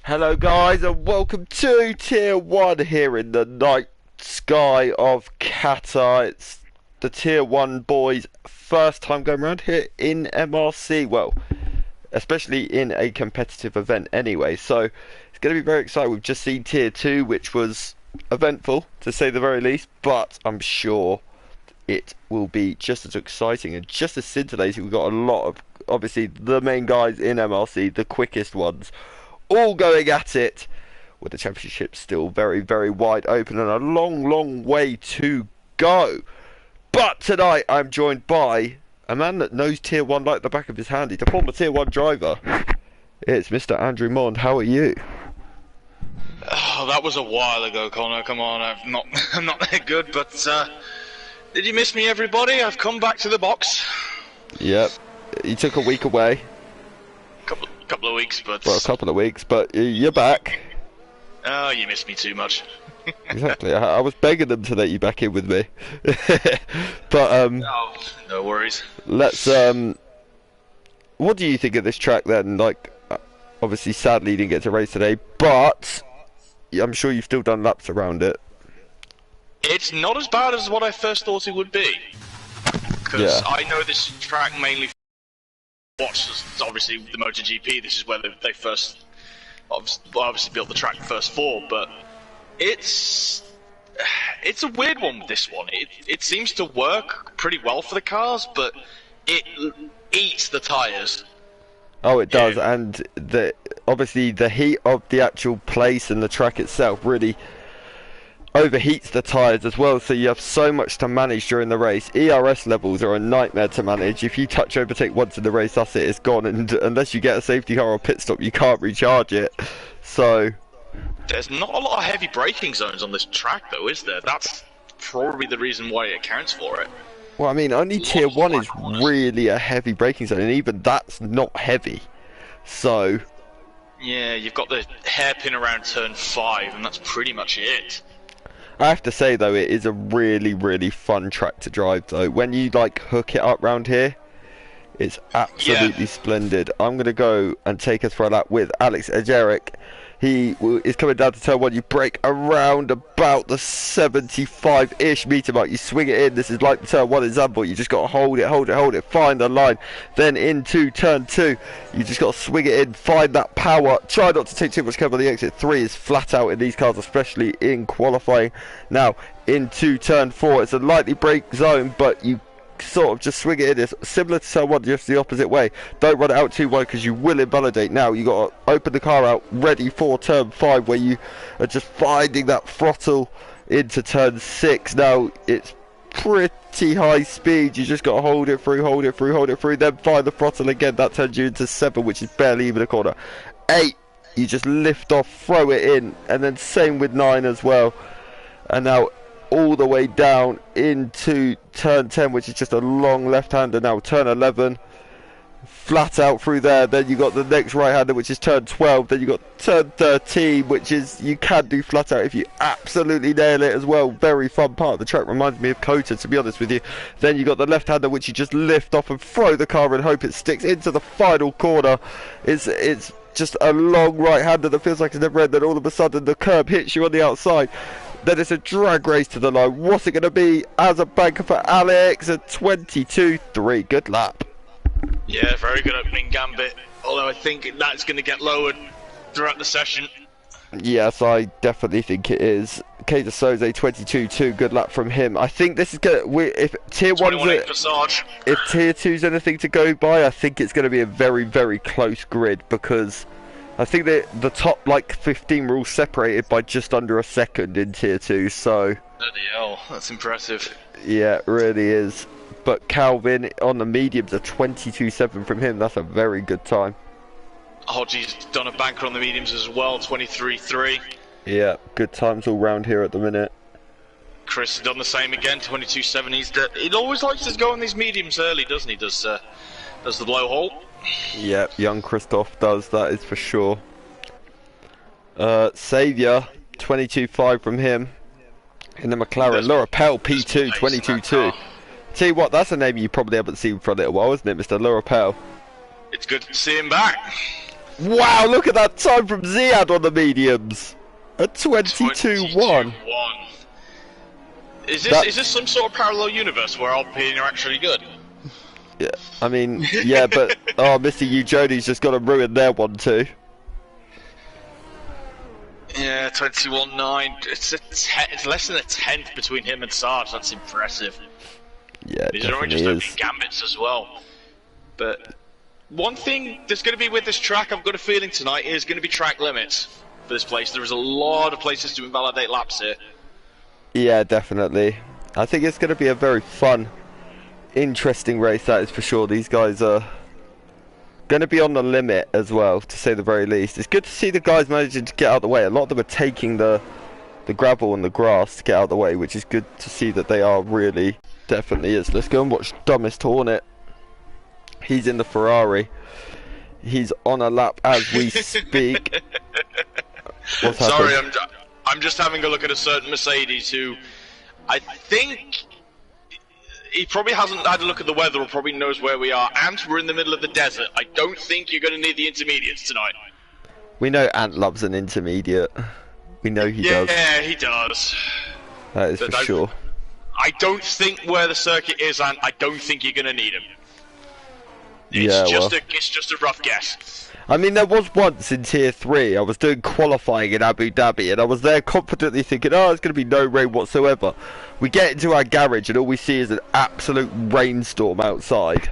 Hello guys and welcome to Tier 1 here in the night sky of Qatar. It's the Tier 1 boys' first time going around here in MRC, well, especially in a competitive event anyway, so it's going to be very exciting. We've just seen Tier 2, which was eventful to say the very least, but I'm sure it will be just as exciting and just as scintillating. We've got a lot of, obviously, the main guys in MRC, the quickest ones, all going at it, with the championship still very, very wide open and a long way to go. But tonight I'm joined by a man that knows Tier 1 like the back of his hand. He's a former Tier 1 driver. It's Mr. Andrew Mond. How are you? Oh, that was a while ago, Connor. Come on, I'm not that good, but did you miss me, everybody? I've come back to the box. Yep. You took a week away. Couple of weeks, but... Well, a couple of weeks, but you're back. Oh, you missed me too much. Exactly. I was begging them to let you back in with me. But, oh, no worries. Let's, what do you think of this track then? Like, obviously, sadly, you didn't get to race today, but I'm sure you've still done laps around it. It's not as bad as what I first thought it would be. Because I know this track mainly watched, obviously, the MotoGP. This is where they first obviously built the track first for, but it's a weird one with this one. It seems to work pretty well for the cars, but it eats the tyres. Oh, it does, and obviously the heat of the actual place and the track itself really overheats the tyres as well, so you have so much to manage during the race. ERS levels are a nightmare to manage. If you touch overtake once in the race, that's it, it's gone, and unless you get a safety car or pit stop, you can't recharge it. So there's not a lot of heavy braking zones on this track though, is there? That's probably the reason why it accounts for it. Well, I mean, only Tier 1 is really a heavy braking zone, and even that's not heavy. So yeah, you've got the hairpin around turn 5, and that's pretty much it. I have to say though, it is a really fun track to drive though. When you like hook it up round here, it's absolutely splendid. I'm going to go and take us for a lap with Alex Ejeric. He is coming down to turn 1. You brake around about the 75-ish meter mark. You swing it in. This is like the turn 1 example. You just got to hold it, find the line. Then into turn 2, you just got to swing it in, find that power. Try not to take too much cover on the exit. 3 is flat out in these cars, especially in qualifying. Now, into turn 4, it's a lightly brake zone, but you sort of just swing it in. It's similar to turn 1, just the opposite way. Don't run it out too wide because you will invalidate. Now you got to open the car out ready for turn 5, where you are just finding that throttle into turn 6. Now it's pretty high speed. You just got to hold it through, then find the throttle again. That turns you into 7, which is barely even a corner. 8, you just lift off, throw it in, and then same with 9 as well. And now all the way down into turn 10, which is just a long left-hander. Now turn 11, flat out through there. Then you got the next right-hander, which is turn 12. Then you got turn 13, which is, you can do flat out if you absolutely nail it as well. Very fun part of the track. Reminds me of Qatar, to be honest with you. Then you got the left-hander, which you just lift off and throw the car and hope it sticks into the final corner. It's just a long right-hander that feels like it's never end. Then all of a sudden the curb hits you on the outside. Then it's a drag race to the line. What's it going to be as a banker for Alex? A 22.3. Good lap. Yeah, very good opening gambit. Although I think that's going to get lowered throughout the session. Yes, I definitely think it is. Kader Soze 22.2. Good lap from him. I think this is going to... If Tier 1's... If Tier 2's anything to go by, I think it's going to be a very close grid, because I think that the top like 15 were all separated by just under a second in Tier 2, so... Bloody hell, that's impressive. Yeah, it really is. But Calvin on the mediums, a 22.7 from him. That's a very good time. Hodgie's done a banker on the mediums as well, 23.3. Yeah, good times all round here at the minute. Chris has done the same again, 22.7. He always likes to go on these mediums early, doesn't he? Does the blowhole. Yeah, young Christoph does, that is for sure. Saviour, 22.5 from him. In the McLaren, Laura Pell, P2, 22.2. Tell you what, that's a name you probably haven't seen for a little while, isn't it, Mr. Laura Pell? It's good to see him back. Wow, look at that time from Ziad on the mediums. A 22-1. Is this some sort of parallel universe where Alpine are actually good? Yeah, I mean, yeah, but Mr. Ujoni's just got to ruin their one too. Yeah, 21-9. It's less than a tenth between him and Sarge. That's impressive. Yeah, these are only just opening gambits as well. But one thing that's going to be with this track, I've got a feeling tonight, is going to be track limits for this place. There is a lot of places to invalidate laps here. Yeah, definitely. I think it's going to be a very fun, interesting race, that is for sure. These guys are going to be on the limit as well, to say the very least. It's good to see the guys managing to get out of the way. A lot of them are taking the gravel and the grass to get out of the way, which is good to see that they are really, definitely is. Let's go and watch Dumbest Hornet. He's in the Ferrari. He's on a lap as we speak. What's happened? Sorry, I'm just having a look at a certain Mercedes who I think he probably hasn't had a look at the weather or probably knows where we are. And we're in the middle of the desert. I don't think you're going to need the intermediates tonight. We know Ant loves an intermediate. We know he does. Yeah, he does. That is for sure. I don't think where the circuit is, Ant, I don't think you're going to need him. It's just a rough guess. I mean, there was once in Tier 3, I was doing qualifying in Abu Dhabi, and I was there confidently thinking, oh, it's going to be no rain whatsoever. We get into our garage, and all we see is an absolute rainstorm outside.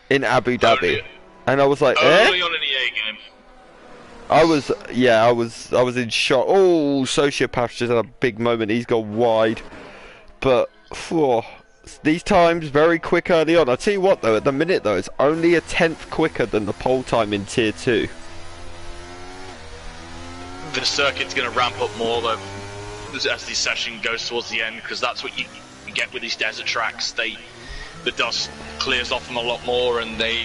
In Abu Dhabi. And I was like, Only on an EA game. I was in shock. Oh, Sociopath just had a big moment, he's gone wide. But, these times very quick early on. I'll tell you what though, at the minute though, it's only a tenth quicker than the pole time in Tier 2. The circuit's going to ramp up more though as the session goes towards the end, because that's what you get with these desert tracks. The dust clears off them a lot more, and the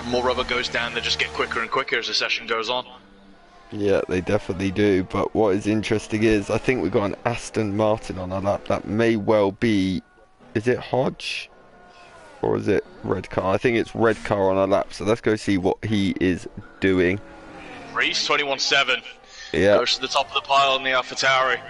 more rubber goes down, they just get quicker and quicker as the session goes on. Yeah, they definitely do. But what is interesting is, I think we've got an Aston Martin on our lap. That may well be... Is it Hodge? Or is it Red Car? I think it's Red Car on our lap. So let's go see what he is doing. Reese, 21-7. Yeah. Goes to the top of the pile in the AlphaTauri.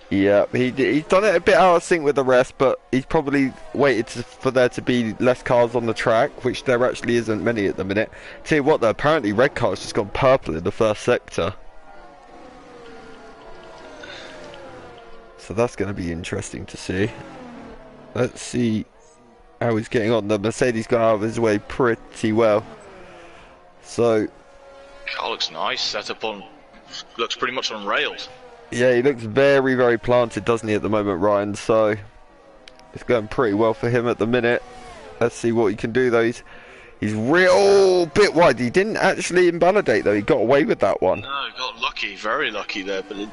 Yeah, he's done it a bit out of sync with the rest, but he's probably waited for there to be less cars on the track, which there actually isn't many at the minute. Tell you what though, apparently Red Car's just gone purple in the first sector. So that's going to be interesting to see. Let's see how he's getting on. The Mercedes got out of his way pretty well. So... Car looks nice, set up on... looks pretty much on rails. Yeah, he looks very, very planted, doesn't he, at the moment, Ryan? So, it's going pretty well for him at the minute. Let's see what he can do, though. He's real bit wide. He didn't actually invalidate, though. He got away with that one. No, he got lucky, very lucky there, but it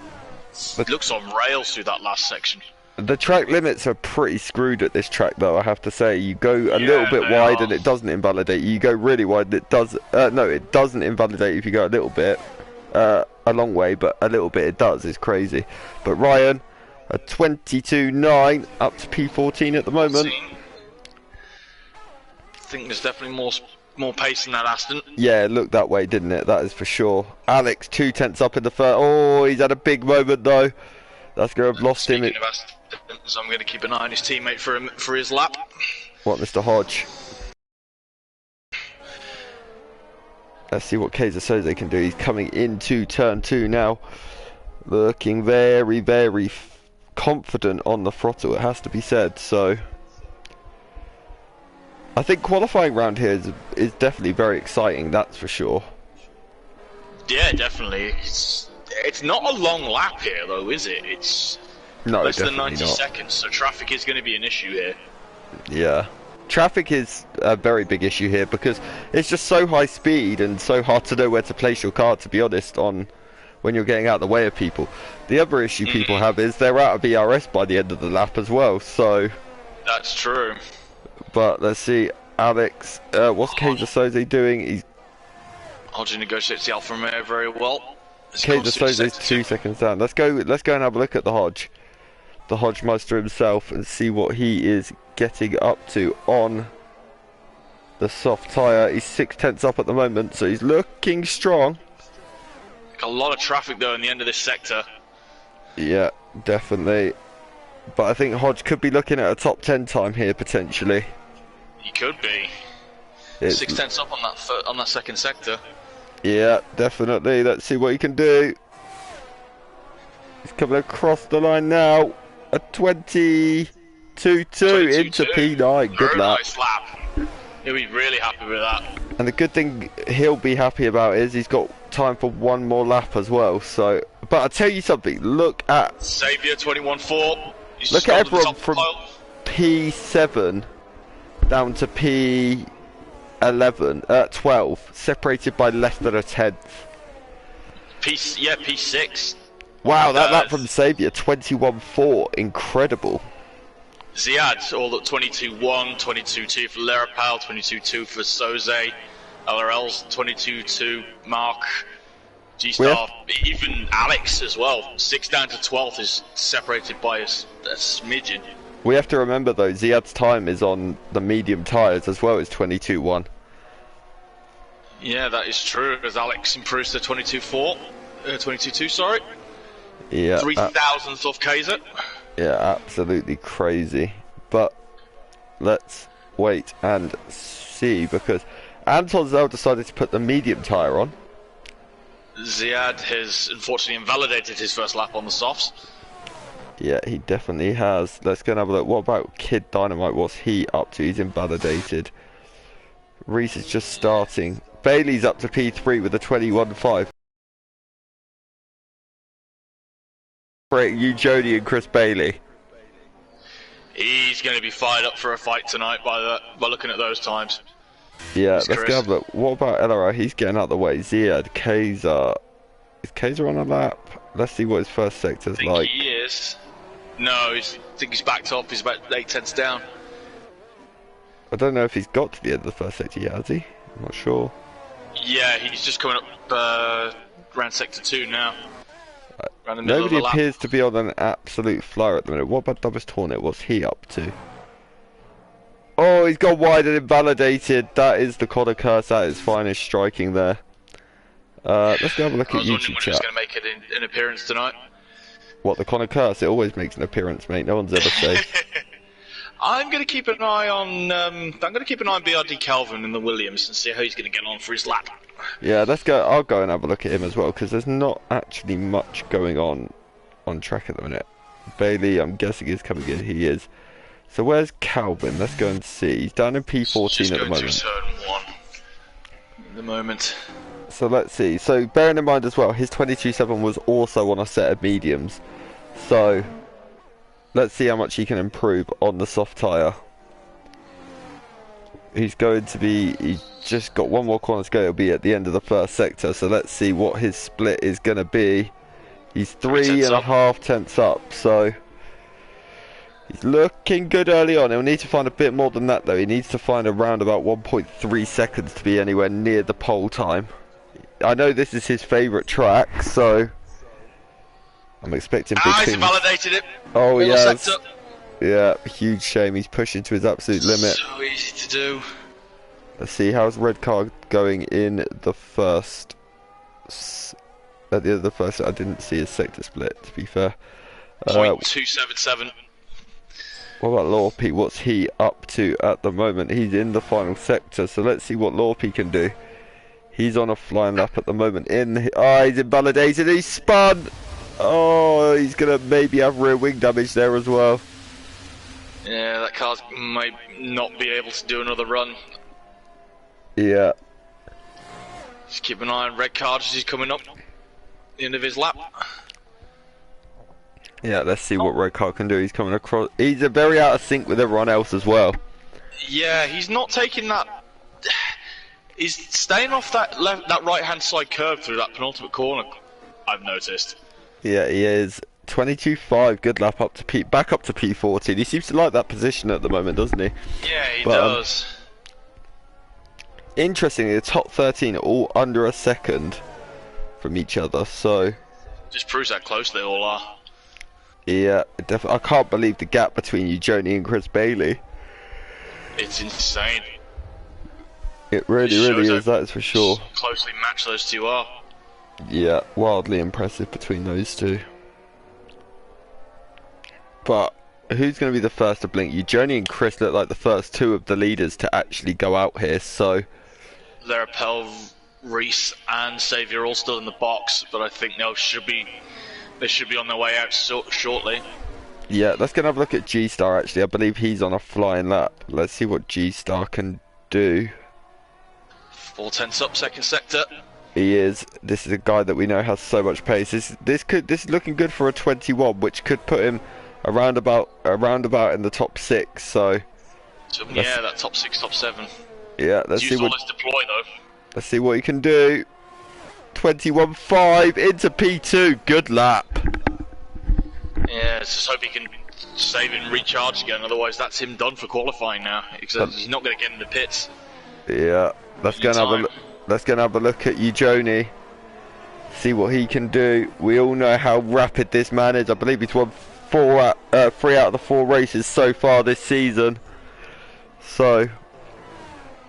looks on rails through that last section. The track limits are pretty screwed at this track, though, I have to say. You go a little bit wide and it doesn't invalidate. You go really wide and it does... no, it doesn't invalidate if you go a little bit. A long way, but a little bit it does. It's crazy. But Ryan, a 22.9 up to P14 at the moment. I think there's definitely more pace in that Aston. Yeah, it looked that way, didn't it? That is for sure. Alex, 2 tenths up in the first. Oh, he's had a big moment, though. That's going to have lost him. Speaking of Aston, so I'm going to keep an eye on his teammate for his lap. What, Mr. Hodge? Let's see what Kaiser Soze can do. He's coming into turn 2 now. Looking very, very confident on the throttle, it has to be said. So, I think qualifying round here is definitely very exciting, that's for sure. Yeah, definitely. It's not a long lap here, though, is it? It's less than 90 seconds, so traffic is going to be an issue here. Yeah. Traffic is a very big issue here because it's just so high speed and so hard to know where to place your car, to be honest, on when you're getting out of the way of people. The other issue people have is they're out of ERS by the end of the lap as well, so... That's true. But let's see, Alex, what's Kaiser Soze doing? He's... Hodge negotiates the Alfa Romeo very well. Kaiser Soze's 2 seconds down. Let's go and have a look at the Hodge Meister himself and see what he is getting up to on the soft tyre. He's 6 tenths up at the moment, so he's looking strong. A lot of traffic though in the end of this sector. Yeah, definitely. But I think Hodge could be looking at a top 10 time here potentially. He could be. 6 tenths up on that second sector. Yeah, definitely. Let's see what he can do. He's coming across the line now. A 22.2 into P9. Good lap. Nice lap. He'll be really happy with that. And the good thing he'll be happy about is he's got time for one more lap as well. So, but I'll tell you something. Look at Xavier 21.4. Look at everyone from P7 down to P11, 12, separated by less than a tenth. P6. Wow, that lap from Xavier, 21.4, incredible. Ziad, all at 22.1, 22.2 for Lerapal, 22.2 for Soze, LRL's 22.2, Mark, G-Star, even Alex as well. 6 down to 12th is separated by a smidgen. We have to remember though, Ziad's time is on the medium tyres as well as 22.1. Yeah, that is true, as Alex improves to 22.4, 22.2, sorry. Yeah. 3,000th off Kaiser. Yeah, absolutely crazy. But let's wait and see, because Anton's now decided to put the medium tyre on. Ziad has unfortunately invalidated his first lap on the softs. Yeah, he definitely has. Let's go and have a look. What about Kid Dynamite? What's he up to? He's invalidated. Reese is just starting. Bailey's up to P3 with a 21.5. You, Jody, and Chris Bailey. He's going to be fired up for a fight tonight by looking at those times. Yeah, let's go have a look. What about LRI? He's getting out of the way. Ziad, Kaiser. Is Kaiser on a lap? Let's see what his first sector's like. I think he is. No, I think he's backed up. He's about 8 tenths down. I don't know if he's got to the end of the first sector yet, has he? I'm not sure. Yeah, he's just coming up around sector 2 now. Nobody appears to be on an absolute flyer at the minute. What about Dubbers Hornet? What's he up to? Oh, he's gone wide and invalidated. That is the Connor curse at its finest striking there. Let's go have a look at YouTube chat. Who's going to make an appearance tonight? What, the Connor curse? It always makes an appearance, mate. No one's ever safe. I'm going to keep an eye on. I'm going to keep an eye on BRD Calvin and the Williams and see how he's going to get on for his lap. Yeah, let's go. I'll go and have a look at him as well, because there's not actually much going on track at the minute. Bailey, I'm guessing, is coming in. He is. So where's Calvin? Let's go and see. He's down in P14 at the moment. Just going to turn 1 at the moment. So let's see. So bearing in mind as well, his 22.7 was also on a set of mediums. So let's see how much he can improve on the soft tyre. He's going to be, he's just got one more corner to go. It'll be at the end of the first sector. So let's see what his split is going to be. He's 3.5 tenths up. So he's looking good early on. He'll need to find a bit more than that though. He needs to find around about 1.3 seconds to be anywhere near the pole time. I know this is his favourite track, so I'm expecting big things. He's invalidated it. Oh yes. Yeah, huge shame. He's pushing to his absolute limit. So easy to do. Let's see, how's red car going in the first? At the end of the first, I didn't see his sector split, to be fair. 0.277. What about Lorpy? What's he up to at the moment? He's in the final sector, so let's see what Lorpy can do. He's on a flying lap at the moment. He's invalidated. He's spun. Oh, he's gonna maybe have rear wing damage there as well. Yeah, that car might not be able to do another run. Yeah. Just keep an eye on red card as he's coming up the end of his lap. Yeah, let's see what red car can do. He's coming across. He's very out of sync with everyone else as well. Yeah, he's not taking that. He's staying off that right-hand side curve through that penultimate corner, I've noticed. Yeah, he is. 22.5, good lap up to back up to P14. He seems to like that position at the moment, doesn't he? Yeah, he does. Interestingly, the top 13 are all under a second from each other, so... Just proves how close they all are. Yeah, definitely. I can't believe the gap between you, Joni and Chris Bailey. It's insane. It really is, that is for sure. Closely matched those two are. Yeah, wildly impressive between those two. But who's going to be the first to blink? Journey and Chris look like the first two of the leaders to actually go out here, so... Lerapel, Reese and Xavier all still in the box, but I think they should be on their way out shortly. Yeah, let's go and have a look at G-Star actually. I believe he's on a flying lap. Let's see what G-Star can do. 4/10 up, second sector. He is. This is a guy that we know has so much pace. This is looking good for a 21, which could put him around about in the top 6. So yeah, that top 6, top 7. Yeah, let's see what. Deploy though. Let's see what he can do. 21.5 into P2. Good lap. Yeah, let's just hope he can save it and recharge again. Otherwise, that's him done for qualifying now. Because he's not going to get in the pits. Yeah, let's go and have a look. Let's go and have a look at Eugeni. See what he can do. We all know how rapid this man is. I believe he's won 3 out of the 4 races so far this season. So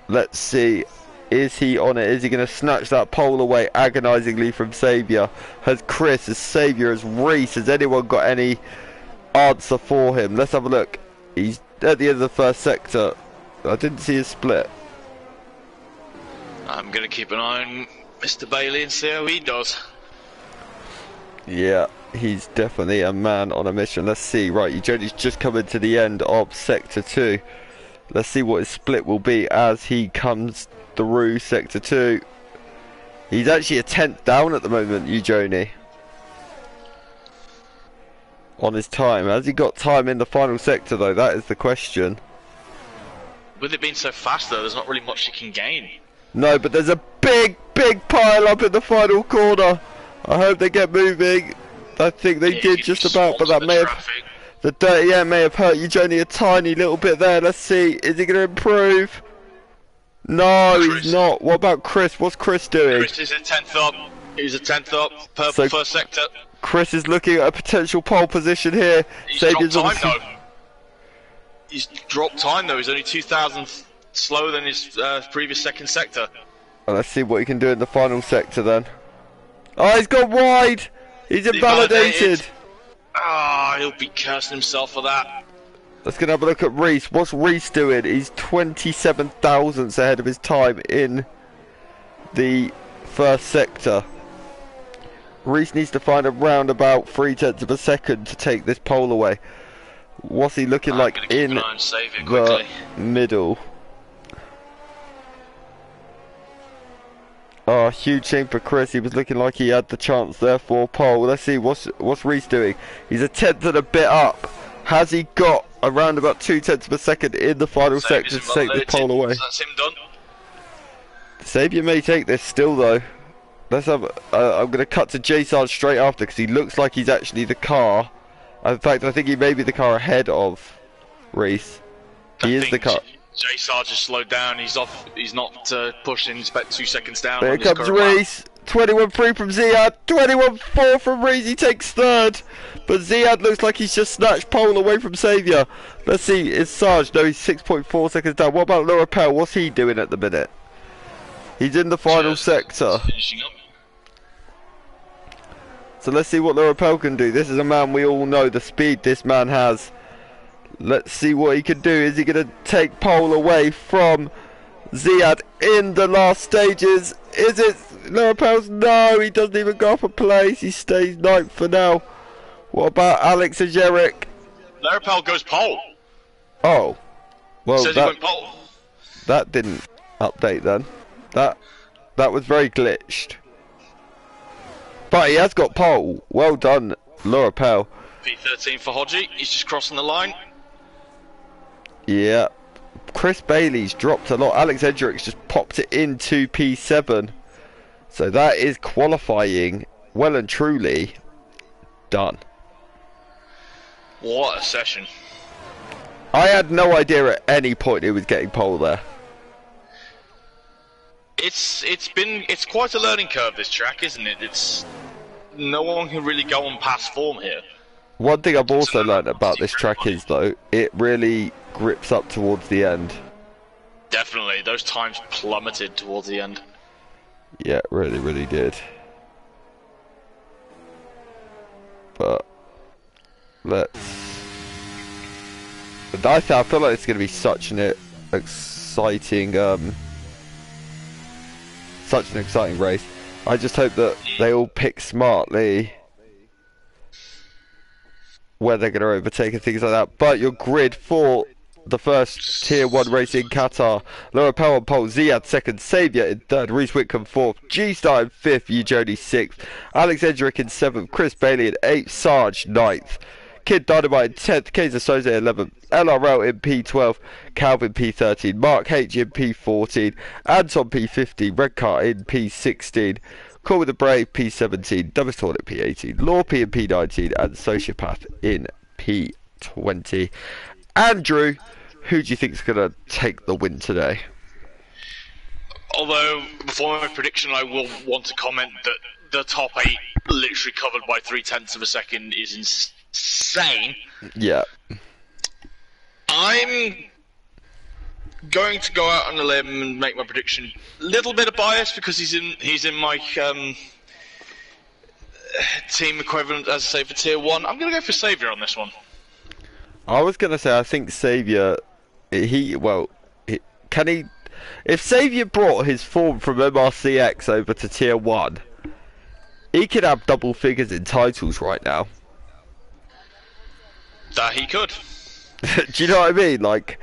let's see. Is he on it? Is he going to snatch that pole away agonisingly from Xavier? Has Chris, has Xavier, has Reese, has anyone got any answer for him? Let's have a look. He's at the end of the first sector. I didn't see his split. I'm going to keep an eye on Mr. Bailey and see how he does. Yeah, he's definitely a man on a mission. Let's see. Right, Eugeni's just coming to the end of Sector 2. Let's see what his split will be as he comes through Sector 2. He's actually a 10th down at the moment, Eugeni. On his time. Has he got time in the final sector though? That is the question. With it being so fast though, there's not really much he can gain. No, but there's a big pile up in the final corner. I hope they get moving. I think they did just about, but that may have... The dirty air may have hurt Eugeni a tiny little bit there. Let's see. Is he going to improve? No, he's not. What about Chris? What's Chris doing? Chris is a 10th up. He's a 10th up. Purple first sector. Chris is looking at a potential pole position here. He's dropped time though. He's dropped time though. He's only 2,000 slower than his previous second sector. Well, let's see what he can do in the final sector then. Oh, he's gone wide. He's invalidated. Ah, he'll be cursing himself for that. Let's go and have a look at Reese. What's Reese doing? He's 27 thousandths ahead of his time in the first sector. Reese needs to find around about 3/10 of a second to take this pole away. What's he looking like in the middle? Oh, huge shame for Chris. He was looking like he had the chance there for pole. Let's see, what's Reese doing? He's a 10th and a bit up. Has he got around about 2/10 of a second in the final sector to take this pole away? That's him done. Xavier may take this still though. Let's have. I'm going to cut to J-Sarge straight after because he looks like he's actually the car. In fact, I think he may be the car ahead of Reese. He is the car. J-Sarge has slowed down. He's off. He's not pushing. He's about 2 seconds down. There comes Reese. 21.3 from Ziad. 21.4 from Reese. He takes third. But Ziad looks like he's just snatched pole away from Xavier. Let's see. Is Sarge? No, he's 6.4 seconds down. What about Lerapel? What's he doing at the minute? He's in the final sector. Finishing up. So let's see what Lerapel can do. This is a man we all know the speed this man has. Let's see what he can do. Is he going to take pole away from Ziad in the last stages? Is it Lerapel's? No, he doesn't even go up a place. He stays 9th for now. What about Alex and Jarek? Lerapel goes pole. Oh. Well, says he went pole. That didn't update then. That was very glitched. But he has got pole. Well done, Lerapel. P13 for Hodgie. He's just crossing the line. Yeah. Chris Bailey's dropped a lot. Alex Edgeric's just popped it into P7. So that is qualifying well and truly done. What a session. I had no idea at any point he was getting pole there. It's quite a learning curve, this track, isn't it? It's no one can really go on past form here. One thing I've also learned about this track is though, it really grips up towards the end. definitely. Those times plummeted towards the end. Yeah, it really, really did. But I feel like it's going to be such an exciting, race. I just hope that they all pick smartly where they're going to overtake and things like that. But your grid for the first Tier 1 race in Qatar: Laura Powell on pole, Ziad second, Saviour in third, Reese Whitcomb fourth, G-Star in fifth, Eugenie sixth, Alex Edgerick in seventh, Chris Bailey in eighth, Sarge ninth, Kid Dynamite in 10th, Kaiser Soze 11th, LRL in P12, Calvin P13, Mark H in P14, Anton P15, Redcar in P16, Call with the Brave P17, Dumbest Hornet P18, Law P in P19, and Sociopath in P20. Andrew, who do you think is going to take the win today? Although, before my prediction, I will want to comment that the top 8, literally covered by 0.3 of a second, is insane. Yeah. I'm going to go out on a limb and make my prediction. Little bit of bias because he's in my team equivalent, as I say, for Tier 1. I'm going to go for Saviour on this one. I was going to say, I think Saviour, can he... If Saviour brought his form from MRCX over to Tier 1, he could have double figures in titles right now. That he could. Do you know what I mean? Like,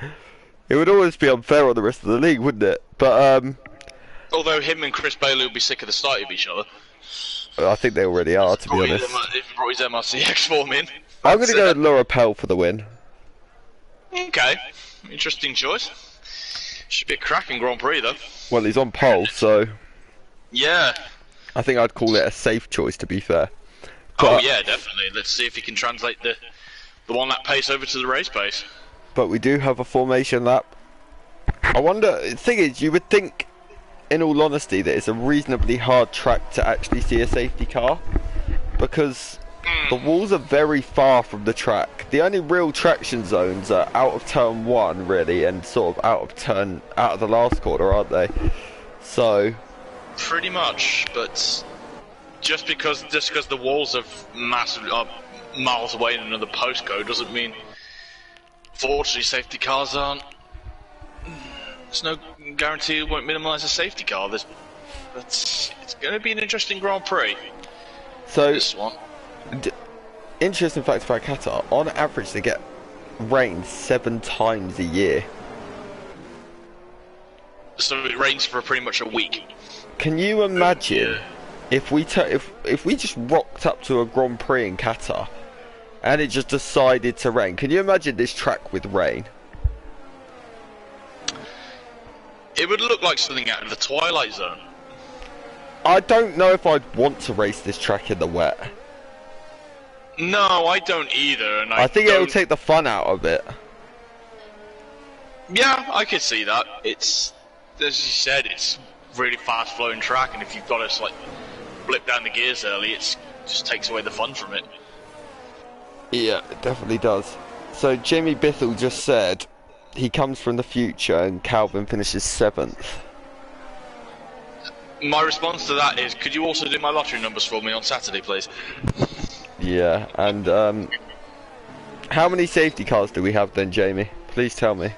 it would always be unfair on the rest of the league, wouldn't it? But, although him and Chris Bailey would be sick of the sight of each other. I think they already are, to be honest. If he brought his MRCX form in. I'm going to go with Laura Pell for the win. Okay. Interesting choice. Should be a cracking Grand Prix, though. Well, he's on pole, so... Yeah. I think I'd call it a safe choice, to be fair. But, oh, yeah, definitely. Let's see if he can translate the one lap pace over to the race pace. But we do have a formation lap. I wonder... The thing is, you would think, in all honesty, that it's a reasonably hard track to actually see a safety car. Because the walls are very far from the track. The only real traction zones are out of turn 1, really, and sort of out of the last corner, aren't they? So... Pretty much, but just because the walls are miles away in another postcode doesn't mean, fortunately, safety cars aren't. There's no guarantee it won't minimise a safety car. It's going to be an interesting Grand Prix. So, this one. Interesting fact about Qatar: on average, they get rain 7 times a year. So it rains for pretty much a week. Can you imagine if we just rocked up to a Grand Prix in Qatar and it just decided to rain? Can you imagine this track with rain? It would look like something out of the Twilight Zone. I don't know if I'd want to race this track in the wet. No, I don't either. And I think it'll take the fun out of it. Yeah, I could see that. It's, as you said, it's really fast flowing track, and if you've got to like blip down the gears early, it just takes away the fun from it. Yeah, it definitely does. So Jamie Bithell just said he comes from the future and Calvin finishes 7th. My response to that is, could you also do my lottery numbers for me on Saturday, please? Yeah, and how many safety cars do we have then, Jamie? Please tell me.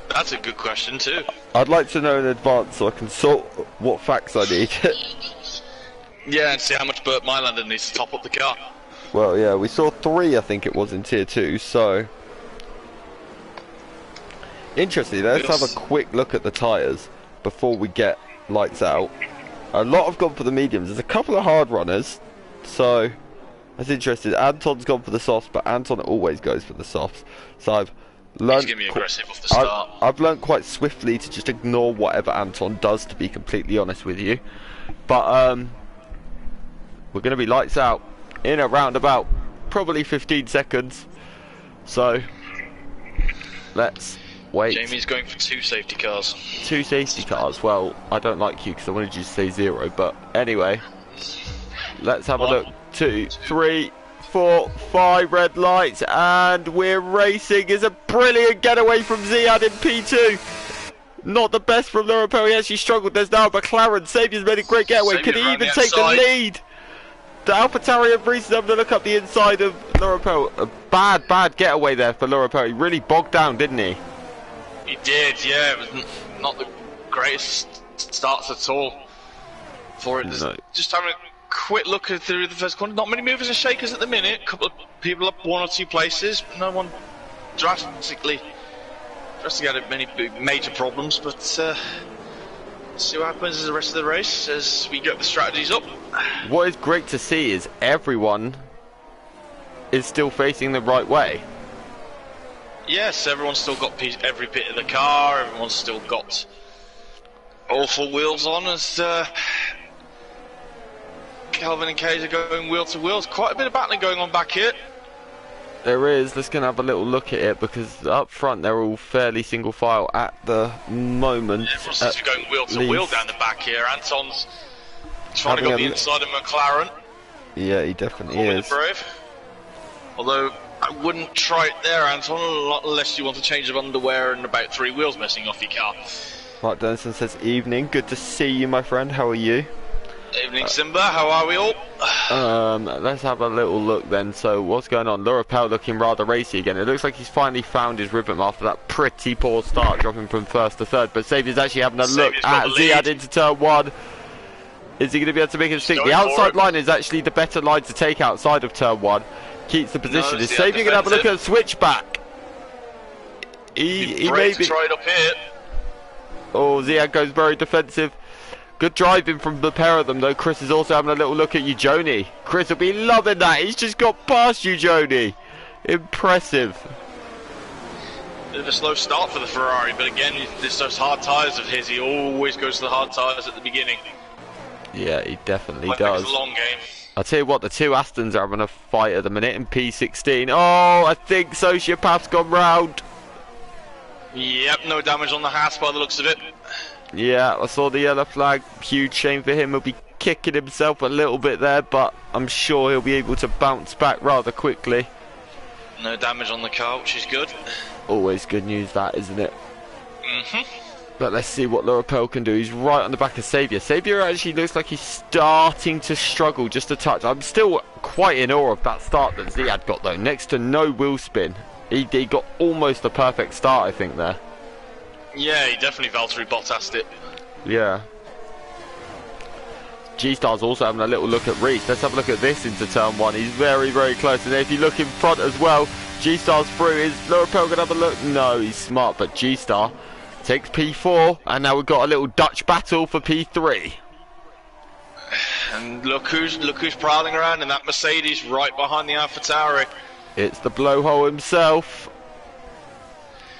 That's a good question too. I'd like to know in advance so I can sort what facts I need. Yeah, and see how much Burt Mylander needs to top up the car. Well, yeah, we saw 3, I think it was, in Tier 2, so... Interesting, let's have a quick look at the tyres before we get lights out. A lot have gone for the mediums. There's a couple of hard runners, so... That's interesting. Anton's gone for the softs, but Anton always goes for the softs. So I've learned... He's going to be aggressive off the start. I've learned quite swiftly to just ignore whatever Anton does, to be completely honest with you. But, we're going to be lights out in around about probably 15 seconds. So, let's wait. Jamie's going for 2 safety cars. 2 safety cars? Well, I don't like you because I wanted you to say 0. But anyway, let's have a look. 2, 3, 4, 5 red lights, and we're racing. Is a brilliant getaway from Ziad in P2. Not the best from Lurapel. He actually struggled. There's now McLaren. Saviour's made a great getaway. Saviour's Could he even the take the outside. lead? The AlphaTauri of Reese is having to look up the inside of Lurapel. A bad getaway there for Lurapel. He really bogged down, didn't he? He did, yeah. It was not the greatest starts at all for it. No. Just having a quick look through the first corner. Not many movers and shakers at the minute. A couple of people up 1 or 2 places. No one drastically out of many major problems, but see what happens in the rest of the race as we get the strategies up. What is great to see is everyone is still facing the right way. Yes, everyone's still got every bit of the car, everyone's still got all 4 wheels on as Calvin and Cage are going wheel to wheel. There's quite a bit of battling going on back here. There is. Let's go and have a little look at it because up front they're all fairly single file at the moment. Yeah, everyone seems to be going wheel to wheel down the back here. Anton's trying to go the inside of McLaren. Yeah, he definitely is. Brave. Although I wouldn't try it there, Anton, unless you want to change of underwear and about 3 wheels missing off your car. Mark Denison says, evening. Good to see you, my friend. How are you? Evening, Simba. How are we all? Let's have a little look then. So what's going on? Lurapel looking rather racy again. It looks like he's finally found his rhythm after that pretty poor start, dropping from 1st to 3rd. But Saviour's actually having a look at Ziad into turn 1. Is he going to be able to make it stick? The outside line is actually the better line to take outside of turn 1. Keeps the position. Is Saviour going to have a look at a switchback? He may be. Try it up here. Oh, Ziad goes very defensive. Good driving from the pair of them, though. Chris is also having a little look at you, Joni. Chris will be loving that. He's just got past you, Joni. Impressive. Bit of a slow start for the Ferrari, but again, it's those hard tyres of his. He always goes to the hard tyres at the beginning. Yeah, he definitely does. It's a long game. I'll tell you what, the 2 Astons are having a fight at the minute in P16. Oh, I think Sociopath's gone round. Yep, no damage on the Haas by the looks of it. Yeah, I saw the yellow flag. Huge shame for him. He'll be kicking himself a little bit there, but I'm sure he'll be able to bounce back rather quickly. No damage on the car, which is good. Always good news, that, isn't it? Mm-hmm. But let's see what Lurapel can do. He's right on the back of Saviour. Saviour actually looks like he's starting to struggle just a touch. I'm still quite in awe of that start that Ziad got, though. Next to no wheel spin. He got almost a perfect start, I think, there. Yeah, he definitely Valtteri Bottas'd it. Yeah. G-Star's also having a little look at Reese. Let's have a look at this into turn 1. He's very, very close. And if you look in front as well, G-Star's through. Is Lurapel going to have a look? No, he's smart, but G-Star takes P4. And now we've got a little Dutch battle for P3. And look who's prowling around in that Mercedes right behind the AlphaTauri. It's the blowhole himself.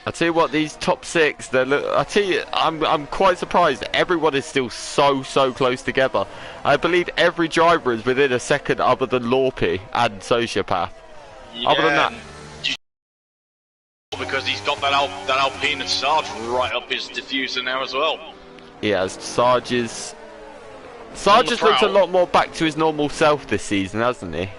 I tell you what, these top 6, I tell you, I'm quite surprised. Everyone is still so close together. I believe every driver is within a second, other than Lorpy and Sociopath. Yeah, other than that, because he's got that Alpine and Sarge right up his diffuser now as well. Yeah, Sarge has looked a lot more back to his normal self this season, hasn't he?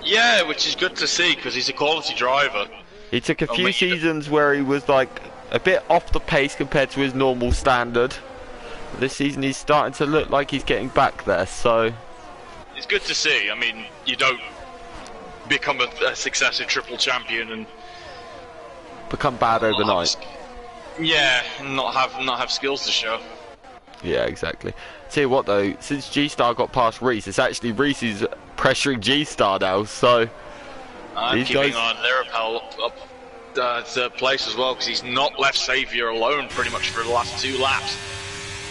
Yeah, which is good to see because he's a quality driver. He took a few seasons where he was like a bit off the pace compared to his normal standard. This season he's starting to look like he's getting back there, so it's good to see. I mean, you don't become a successive triple champion and become bad overnight. Yeah, not have skills to show. Yeah, exactly. Tell you what though, since G-Star got past Reese, it's actually Reese who's pressuring G-Star now, so I'm keeping on Lurapel up third place as well because he's not left Saviour alone pretty much for the last 2 laps.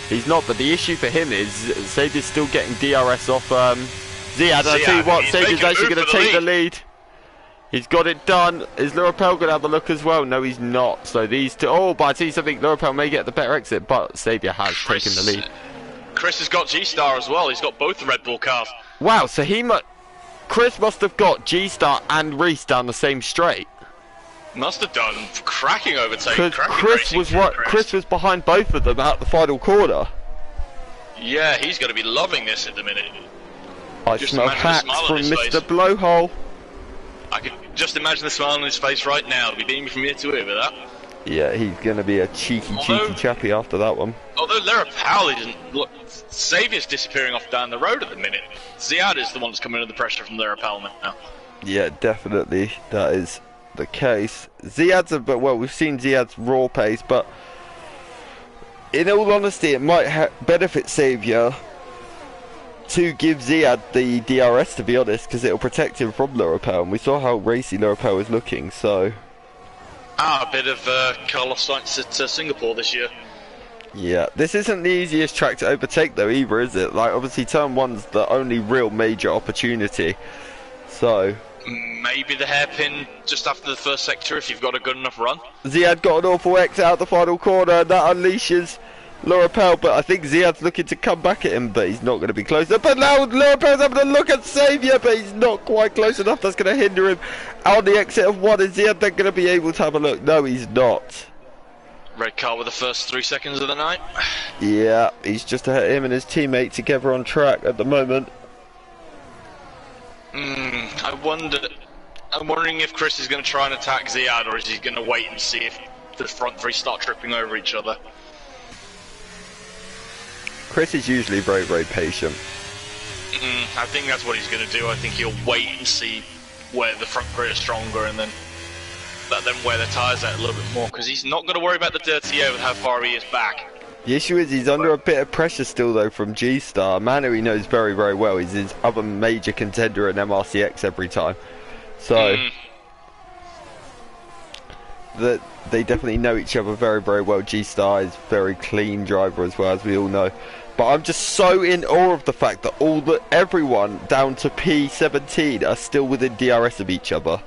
He's not, but the issue for him is Saviour's still getting DRS off Ziad. I tell you what, Saviour's actually going to take the lead. He's got it done. Is Lurapel going to have a look as well? No, he's not. So these two... Oh, but I tell you something, Lurapel may get the better exit, but Saviour has taken the lead. Chris has got G-Star as well. He's got both the Red Bull cars. Wow, so Chris must have got G-Star and Reese down the same straight. Must have done. Cracking overtake. Because Chris was behind both of them at the final corner. Yeah, he's going to be loving this at the minute. I smell hats from Mr. Blowhole. I could just imagine the smile on his face right now. He'll be beaming from ear to ear with that. Yeah, he's going to be a cheeky chappy after that one. Although Lerapal isn't... Look, Xavier's disappearing off down the road at the minute. Ziad is the one that's coming under the pressure from Lerapal now. Yeah, definitely. That is the case. Ziad's well, we've seen Ziad's raw pace, but in all honesty, it might benefit Xavier to give Ziad the DRS, to be honest, because it'll protect him from Lerapal, and we saw how racy Lerapal was looking, so... A bit of Carlos Sainz at Singapore this year. Yeah, this isn't the easiest track to overtake though either, is it? Like, obviously turn 1's the only real major opportunity, so... Maybe the hairpin just after the first sector if you've got a good enough run. Ziad got an awful X out the final corner, and that unleashes Lerapal, but I think Ziad's looking to come back at him, but he's not going to be close enough. But now Lerapal's having a look at Xavier, but he's not quite close enough. That's going to hinder him on the exit of 1. Is Ziad then going to be able to have a look? No, he's not. Red car with the first 3 seconds of the night. Yeah, he's just ahead him and his teammate together on track at the moment. I'm wondering if Chris is going to try and attack Ziad, or is he going to wait and see if the front 3 start tripping over each other? Chris is usually very, very patient. I think that's what he's going to do. I think he'll wait and see where the front 3 are stronger, and then let them wear their tyres out a little bit more, because he's not going to worry about the dirty air with how far he is back. The issue is he's under a bit of pressure still though from G-Star, a man who he knows very, very well. He's his other major contender in MRCX every time. So, they definitely know each other very, very well. G-Star is a very clean driver as well, as we all know. But I'm just so in awe of the fact that everyone down to P17 are still within DRS of each other.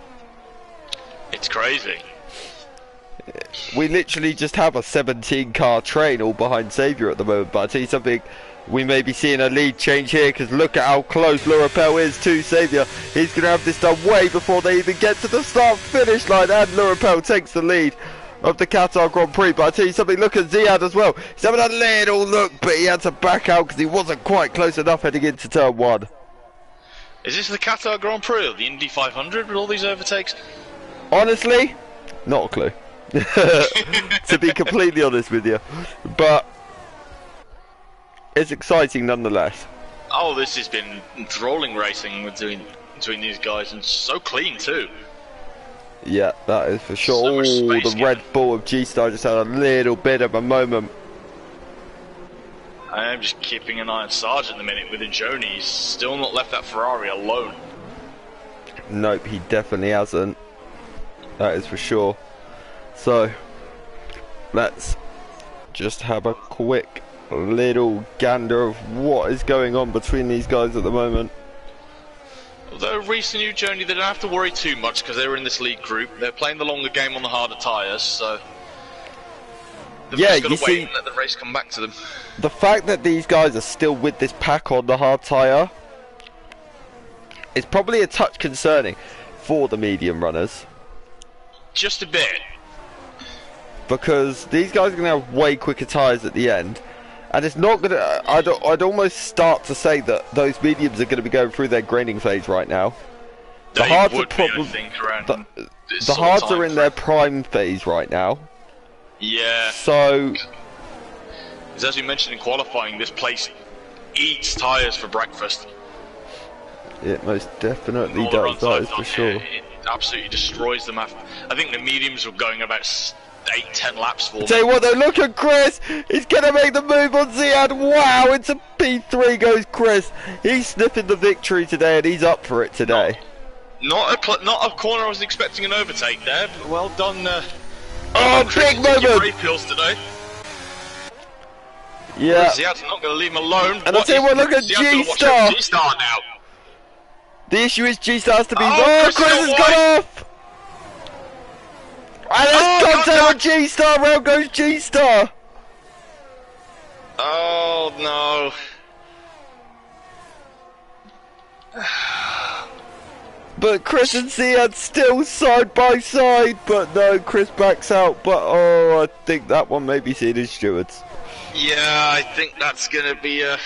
It's crazy. We literally just have a 17 car train all behind Xavier at the moment, but I tell you something, we may be seeing a lead change here, because look at how close Lerapal is to Xavier. He's going to have this done way before they even get to the start finish line, and Lerapal takes the lead of the Qatar Grand Prix. But I tell you something, look at Ziad as well. He's having a little look, but he had to back out because he wasn't quite close enough heading into turn 1. Is this the Qatar Grand Prix or the Indy 500 with all these overtakes? Honestly, not a clue. To be completely honest with you, but it's exciting nonetheless. Oh, this has been enthralling racing between these guys, and so clean too. Yeah, that is for sure. So the Red Bull of G-Star just had a little bit of a moment. I am just keeping an eye on Sarge at the minute with Joni. He's still not left that Ferrari alone. Nope, he definitely hasn't. That is for sure. So, let's just have a quick little gander of what is going on between these guys at the moment. Although Reese and Joni, they don't have to worry too much because they're in this league group. They're playing the longer game on the harder tyres, so they've just got to wait and let the race come back to them. The fact that these guys are still with this pack on the hard tyre is probably a touch concerning for the medium runners. Just a bit. Because these guys are going to have way quicker tyres at the end. And it's not going to... I'd almost start to say that those mediums are going to be going through their graining phase right now. The hards are probably... The hards are in their prime phase right now. Yeah. So... As we mentioned in qualifying, this place eats tyres for breakfast. It most definitely does, that is for sure. It absolutely destroys them. I think the mediums were going about 8-10 laps for them. Tell you what though, look at Chris! He's going to make the move on Ziad. Wow, into P3 goes Chris. He's sniffing the victory today and he's up for it today. Not a corner I was expecting an overtake there, but well done. Oh, big moment! Pills today. Yeah. Ziad's not going to leave him alone. And I'll tell you what, look at G-Star! G-Star now. The issue is G-Star has to be... Oh, Chris has gone off! And it's contact with G-Star, round goes G-Star! Oh, no. But Chris and Ziad still side by side, but no, Chris backs out. But oh, I think that one may be seen as stewards. Yeah, I think that's going to be a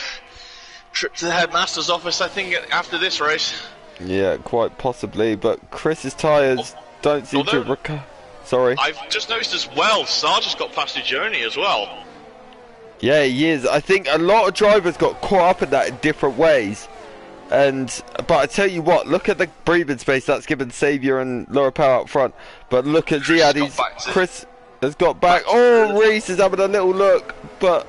trip to the headmaster's office, I think, after this race. Yeah, quite possibly, but Chris's tyres don't seem to recover. Sorry. I've just noticed as well, Sarge has got past Journey as well. Yeah, he is. I think a lot of drivers got caught up in that in different ways. But I tell you what, look at the breathing space that's given Xavier and Laura Power up front. But look at Ziad, Chris has got back. Oh, Reese is having a little look, but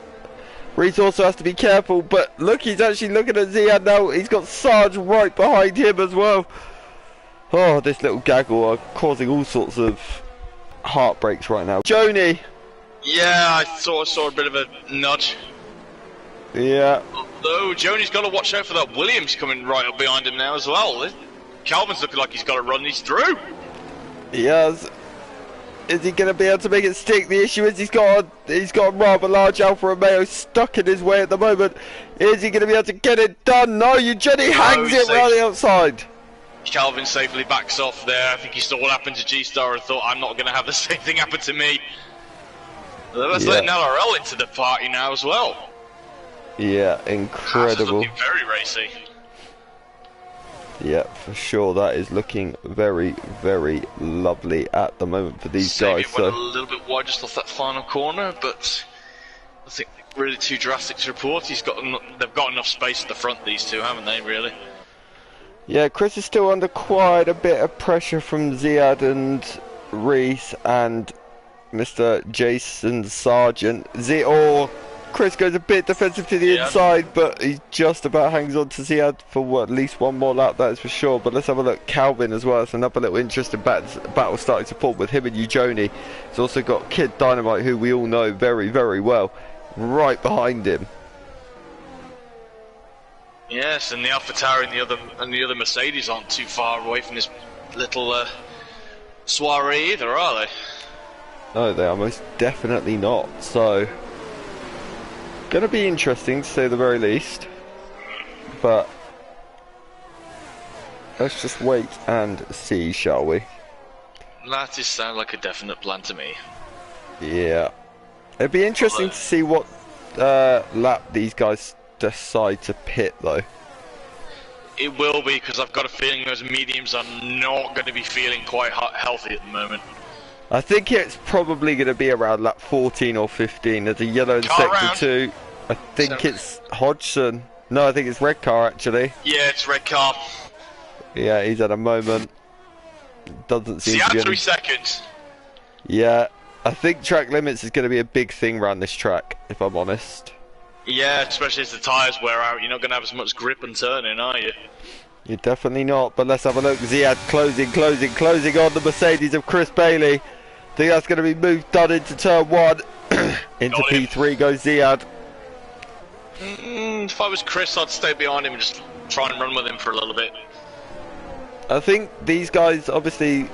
Reese also has to be careful. But look, he's actually looking at Ziad now. He's got Sarge right behind him as well. Oh, this little gaggle are causing all sorts of heartbreaks right now. Joni. Yeah, I saw a bit of a nudge. Yeah. Although Joni's got to watch out for that Williams coming right up behind him now as well. Calvin's looking like he's got to run these through. He has. Is he going to be able to make it stick? The issue is he's got a rather large Alfa Romeo stuck in his way at the moment. Is he going to be able to get it done? No, Jenny hangs it around the outside. Calvin safely backs off there. I think he saw what happened to G-Star and thought, I'm not going to have the same thing happen to me. Let's let LRL into the party now as well. Yeah, incredible. Looking very racy. Yeah, for sure. That is looking very, very lovely at the moment for these guys. Went a little bit wide just off that final corner, but I think really too drastic to report. They've got enough space at the front, these two, haven't they? Really. Yeah, Chris is still under quite a bit of pressure from Ziad and Reese and Mr. Jason Sargent. Chris goes a bit defensive to the inside, but he just about hangs on to Ziad for at least one more lap, that is for sure. But let's have a look. Calvin as well. It's another little interesting battle starting to form with him and Eugenie. He's also got Kid Dynamite, who we all know very, very well, right behind him. Yes, and the AlphaTauri and the other Mercedes aren't too far away from this little soiree either, are they? No, they are most definitely not. So, gonna be interesting to say the very least. But let's just wait and see, shall we? That just sounds like a definite plan to me. Yeah, it'd be interesting to see what lap these guys decide to pit, though. It will be, because I've got a feeling those mediums are not going to be feeling quite healthy at the moment. I think it's probably going to be around lap 14 or 15. There's a yellow in sector 2. I think it's Hodgson. No, I think it's red car, actually. Yeah, it's red car. Yeah, he's at a moment. Doesn't seem to be 3 seconds. Yeah, I think track limits is going to be a big thing around this track, if I'm honest. Yeah, especially as the tyres wear out, you're not going to have as much grip and turning, are you? You're definitely not, but let's have a look. Ziad closing on the Mercedes of Chris Bailey. I think that's going to be done into turn 1. Into P3 goes Ziad. If I was Chris, I'd stay behind him and just try and run with him for a little bit. I think these guys, obviously,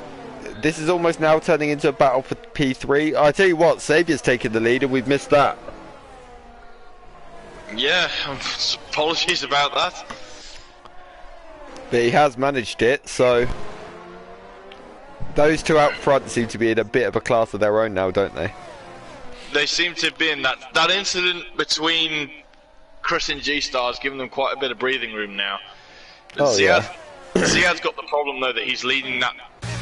this is almost now turning into a battle for P3. I tell you what, Xavier's taking the lead and we've missed that. Yeah, apologies about that. But he has managed it, so those two out front seem to be in a bit of a class of their own now, don't they? They seem to have been. That incident between Chris and G-Star's given them quite a bit of breathing room now. Oh, yeah. Ziad's got the problem, though, that he's leading that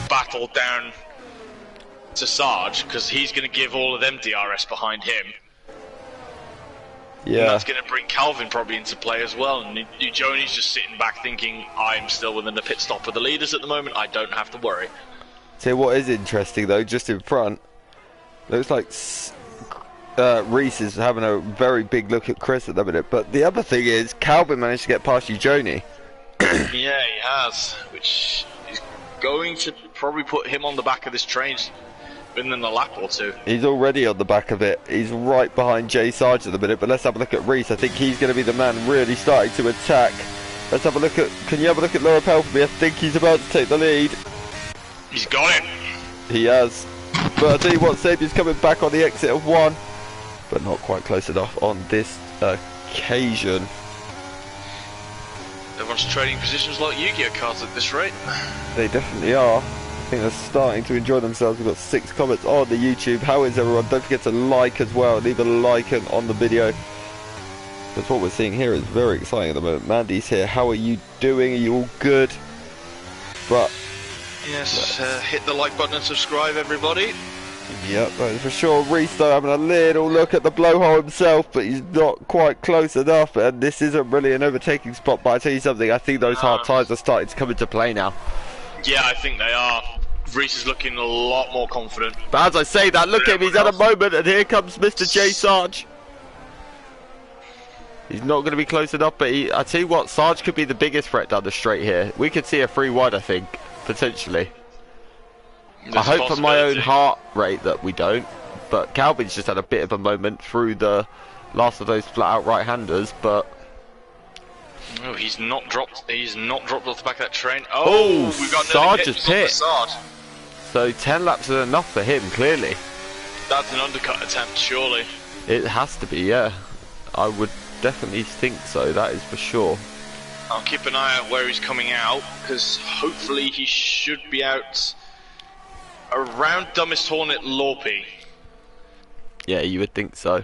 battle down to Sarge, because he's going to give all of them DRS behind him. Yeah. And that's going to bring Calvin probably into play as well. And Eugeni's just sitting back thinking, I'm still within the pit stop of the leaders at the moment, I don't have to worry. So what is interesting, though, just in front, looks like Reese is having a very big look at Chris at the minute. But the other thing is, Calvin managed to get past Eugenie. Yeah, he has, which is going to probably put him on the back of this train within a lap or two. He's already on the back of it. He's right behind Jay Sarge at the minute. But let's have a look at Reese. I think he's going to be the man really starting to attack. Let's have a look at... Can you have a look at Laura Pell for me? I think he's about to take the lead. He's got it. He has. But I'll tell you what, Sabier's coming back on the exit of 1. But not quite close enough on this occasion. Everyone's trading positions like Yu-Gi-Oh cards at this rate. They definitely are. I think they're starting to enjoy themselves. We've got 6 comments on the YouTube. How is everyone? Don't forget to like as well. Leave a like on the video. Because what we're seeing here is very exciting at the moment. Mandy's here. How are you doing? Are you all good? But Yes, hit the like button and subscribe, everybody. Yep, for sure. Reese though having a little look at the blowhole himself, but he's not quite close enough, and this isn't really an overtaking spot. But I tell you something, I think those hard tyres are starting to come into play now. Yeah, I think they are. Reese is looking a lot more confident. But as I say that, look at him, he's at a moment, and here comes Mr. J. Sarge. He's not going to be close enough, but I tell you what, Sarge could be the biggest threat down the straight here. We could see a 3 wide, I think, potentially. I hope for my own heart rate that we don't, but Calvin's just had a bit of a moment through the last of those flat-out right-handers, but... Oh, he's not dropped off the back of that train. Oh, we've got Sarge's pit. Sarge. So 10 laps is enough for him, clearly. That's an undercut attempt, surely. It has to be, yeah. I would definitely think so, that is for sure. I'll keep an eye out where he's coming out, because hopefully he should be out around Dumbest Hornet Lorpy. Yeah, you would think so.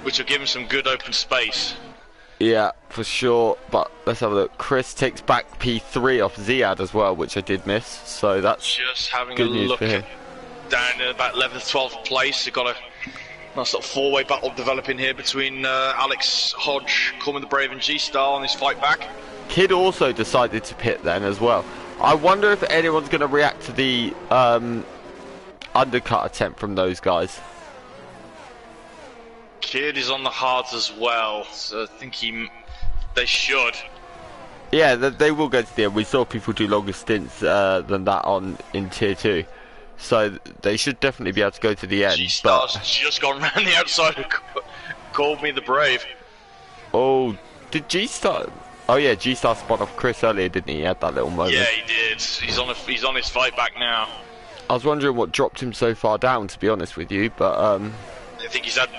Which will give him some good open space. Yeah, for sure, but let's have a look. Chris takes back P3 off Ziad as well, which I did miss, so that's just having good a news look for him. Down in about 11th, 12th place. You've got a nice little four-way battle developing here between Alex Hodge, Coleman the Brave, and G-Star on his fight back. Kid also decided to pit then as well. I wonder if anyone's going to react to the undercut attempt from those guys. Kid is on the hards as well, so I think they should. Yeah, they will go to the end. We saw people do longer stints than that in Tier 2. So they should definitely be able to go to the end. G-Star's just gone round the outside and called me the Brave. Oh, did G-Star... Oh yeah, G-Star spun off Chris earlier, didn't he? He had that little moment. Yeah, he did. He's on his fight back now. I was wondering what dropped him so far down, to be honest with you, but I think he's had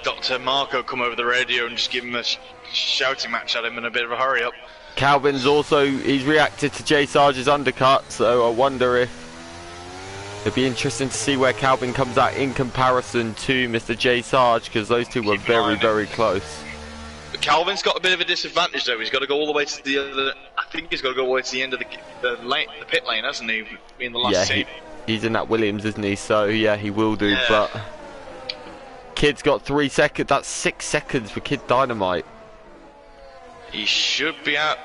Dr. Marco come over the radio and just give him a shouting match at him in a bit of a hurry up. Calvin's also, he's reacted to J Sarge's undercut, so I wonder if it'd be interesting to see where Calvin comes out in comparison to Mr. J Sarge, because those two were very, very close. But Calvin's got a bit of a disadvantage though. He's got to go all the way to the other. I think he's got to go all the way to the end of the pit lane, hasn't he? Being the last team. He's in that Williams, isn't he? So yeah, he will do. Yeah. But Kid's got 3 seconds. That's 6 seconds for Kid Dynamite. He should be out.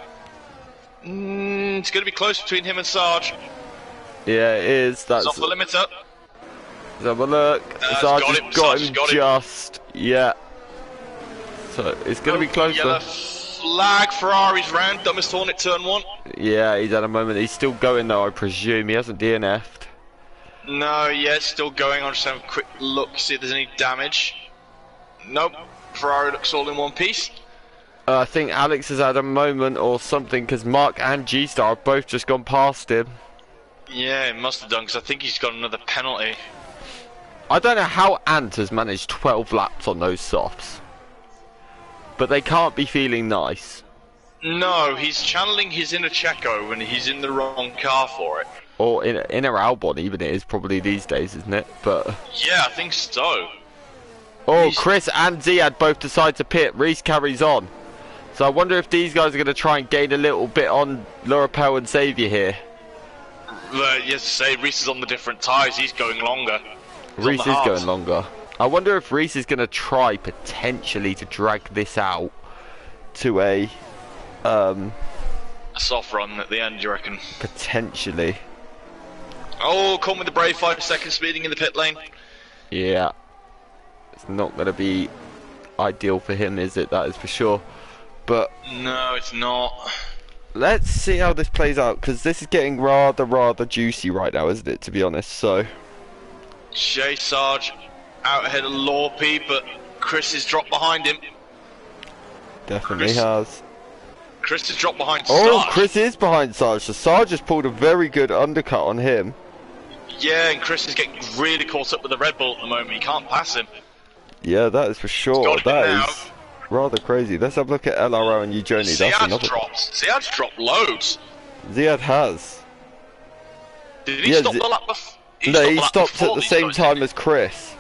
It's going to be close between him and Sarge. Yeah, it is. That's off the limiter. Let's have a look. Sarge has got him just. Yeah. So it's going to be closer. Yellow flag. Ferrari's round. Dumbest Hornet turn 1. Yeah, he's at a moment. He's still going though, I presume. He hasn't DNF'd. No, yeah, it's still going. I'll just have a quick look, see if there's any damage. Nope. Ferrari looks all in one piece. I think Alex has had a moment or something, because Mark and G-Star have both just gone past him. Yeah, it must have done, because I think he's got another penalty. I don't know how Ant has managed 12 laps on those softs. But they can't be feeling nice. No, he's channeling his inner Checo when he's in the wrong car for it. Or inner Albon, even it is probably these days, isn't it? But yeah, I think so. Oh, Chris and Ziad both decide to pit. Reese carries on. So I wonder if these guys are going to try and gain a little bit on Lorapel and Xavier here. Yes, to say Reese is on the different tyres. He's going longer. Reese is going longer. I wonder if Reese is going to try potentially to drag this out to a soft run at the end, you reckon? Potentially. Oh, come with the Brave, 5 seconds speeding in the pit lane. Yeah. It's not going to be ideal for him, is it? That is for sure. But no, it's not. Let's see how this plays out, because this is getting rather juicy right now, isn't it, to be honest? So J Sarge out ahead of Lorpy, but Chris is dropped behind him. Definitely has. Chris has dropped behind Sarge. Oh, Chris is behind Sarge. So Sarge has pulled a very good undercut on him. Yeah, and Chris is getting really caught up with the Red Bull at the moment. He can't pass him. Yeah, that is for sure. That is rather crazy. Let's have a look at LRO and Eugenie. Ziad's dropped loads. Ziad has. Did he stop the lap before? No, he stopped at the same time as Chris.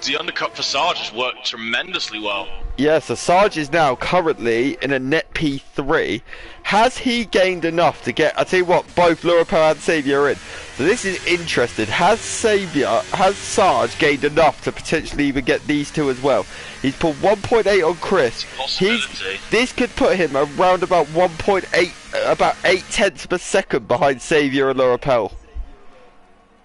the undercut for Sarge has worked tremendously well. Yeah, so Sarge is now currently in a net P3. Has he gained enough to get... I tell you what, both Lurapel and Saviour are in. So this is interesting. Has Sarge gained enough to potentially even get these two as well? He's put 1.8 on Chris. This could put him around about 1.8, about 8/10 of a second behind Saviour and Lurapel.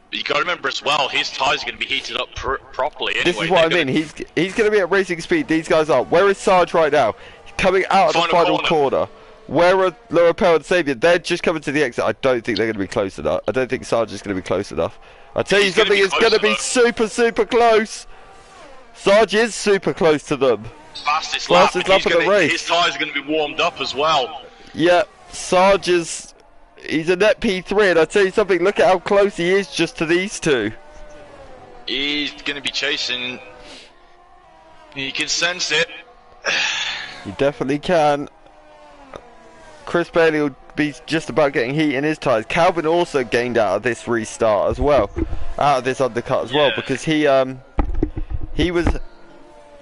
But you got to remember as well, his tyres are going to be heated up properly anyway. This is what I mean. He's going to be at racing speed. These guys are. Where is Sarge right now? He's coming out of the final corner. Where are Lurapel and Saviour? They're just coming to the exit. I don't think they're going to be close enough. I don't think Sarge is going to be close enough. I tell you something, it's going to be super, super close. Sarge is super close to them. Fastest lap of the race. His tyres are going to be warmed up as well. Yeah, Sarge is... He's a net P3, and I tell you something, look at how close he is just to these two. He's going to be chasing. You can sense it. You definitely can. Chris Bailey will be just about getting heat in his tyres. Calvin also gained out of this restart as well, out of this undercut as well, because he was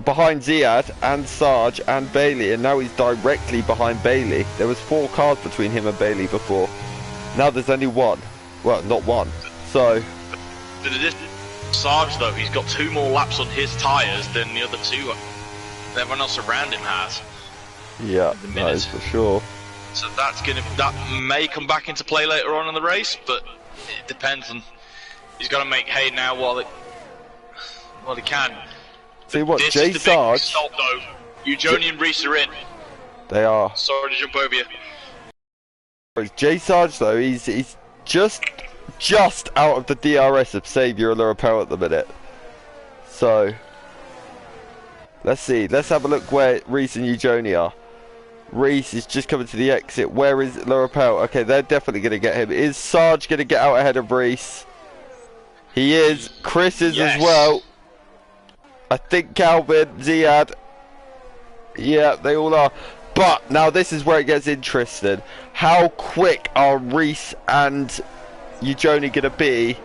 behind Ziad and Sarge and Bailey, and now he's directly behind Bailey. There was 4 cars between him and Bailey before. Now there's only 1. Well, not 1. So... Sarge, though, he's got 2 more laps on his tyres than the other 2 that everyone else around him has. Yeah, that is for sure. So that may come back into play later on in the race, but it depends on... He's got to make hay now while he can. See what, Jay Sarge... Stop, though. Eugenie and Reese are in. They are. Sorry to jump over you. Jay Sarge, though, he's just out of the DRS of Saviour and Lurapel at the minute. So, let's see. Let's have a look where Reese and Eugenie are. Reese is just coming to the exit. Where is Lurapel? Okay, they're definitely going to get him. Is Sarge going to get out ahead of Reese? He is. Chris is as well. I think Calvin, Ziad. Yeah, they all are. But now this is where it gets interesting. How quick are Reese and Eugenie going to be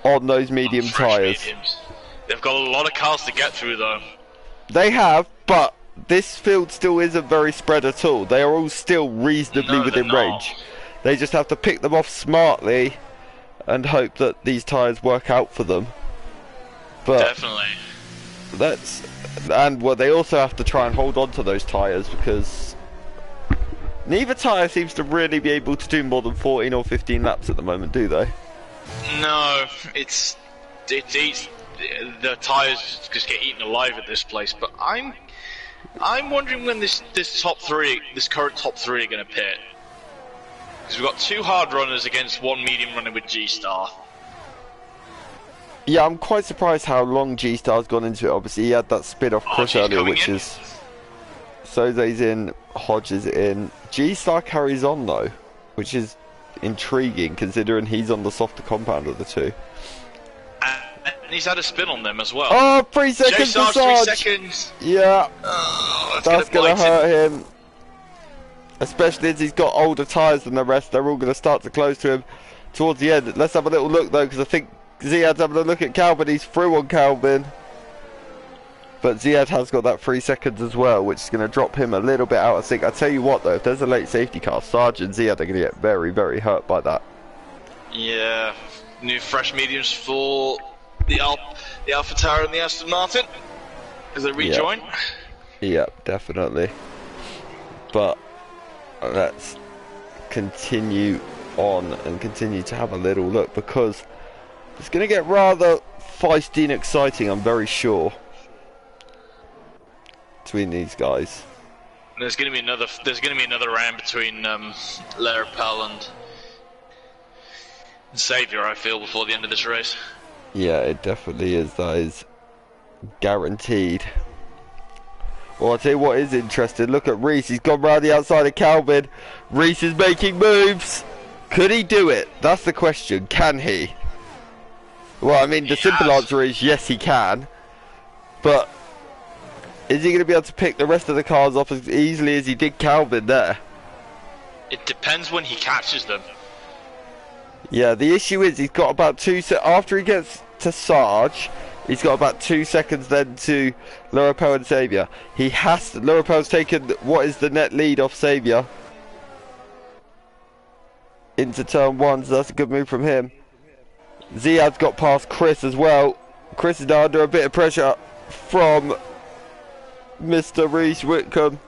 on those medium tyres? They've got a lot of cars to get through, though. They have, but this field still isn't very spread at all. They are all still reasonably within range. They just have to pick them off smartly and hope that these tyres work out for them. But definitely. And well, they also have to try and hold on to those tyres, because neither tyre seems to really be able to do more than 14 or 15 laps at the moment, do they? No, it eats, the tyres just get eaten alive at this place. But I'm wondering when this current top three are going to pit, because we've got 2 hard runners against 1 medium runner with G-Star. Yeah, I'm quite surprised how long G-Star's gone into it. Obviously, he had that spin off Chris earlier, which is... Soze's in, Hodge is in. G-Star carries on, though, which is intriguing, considering he's on the softer compound of the 2. And he's had a spin on them as well. Oh, 3 seconds for Sarge! 3 seconds! Yeah, that's going to hurt him. Especially as he's got older tyres than the rest. They're all going to start to close to him towards the end. Let's have a little look, though, because I think Ziad's having a look at Calvin. He's through on Calvin, but Ziad has got that 3 seconds as well, which is going to drop him a little bit out of sync. I tell you what, though, if there's a late safety car, Sarge and Ziad are going to get very, very hurt by that. Yeah, new fresh mediums for the Alpha Tower and the Aston Martin as they rejoin. Yep, definitely. But let's continue on and continue to have a little look, because it's going to get rather feisty and exciting, I'm very sure, between these guys. There's going to be another round between Lurapel and Saviour, I feel, before the end of this race. Yeah, it definitely is. That is guaranteed. Well, I'll tell you what is interesting. Look at Reese. He's gone round the outside of Calvin. Reese is making moves. Could he do it? That's the question. Can he? Well, I mean, the simple answer is yes, he can. But is he going to be able to pick the rest of the cars off as easily as he did Calvin there? It depends when he catches them. Yeah, the issue is he's got about 2 after he gets to Sarge, He's got about 2 seconds then to Lurapel and Xavier. He has to, Lurapel's taken what is the net lead off Xavier into turn 1, so that's a good move from him. Ziad's got past Chris as well. Chris is now under a bit of pressure from Mr. Reese Whitcomb.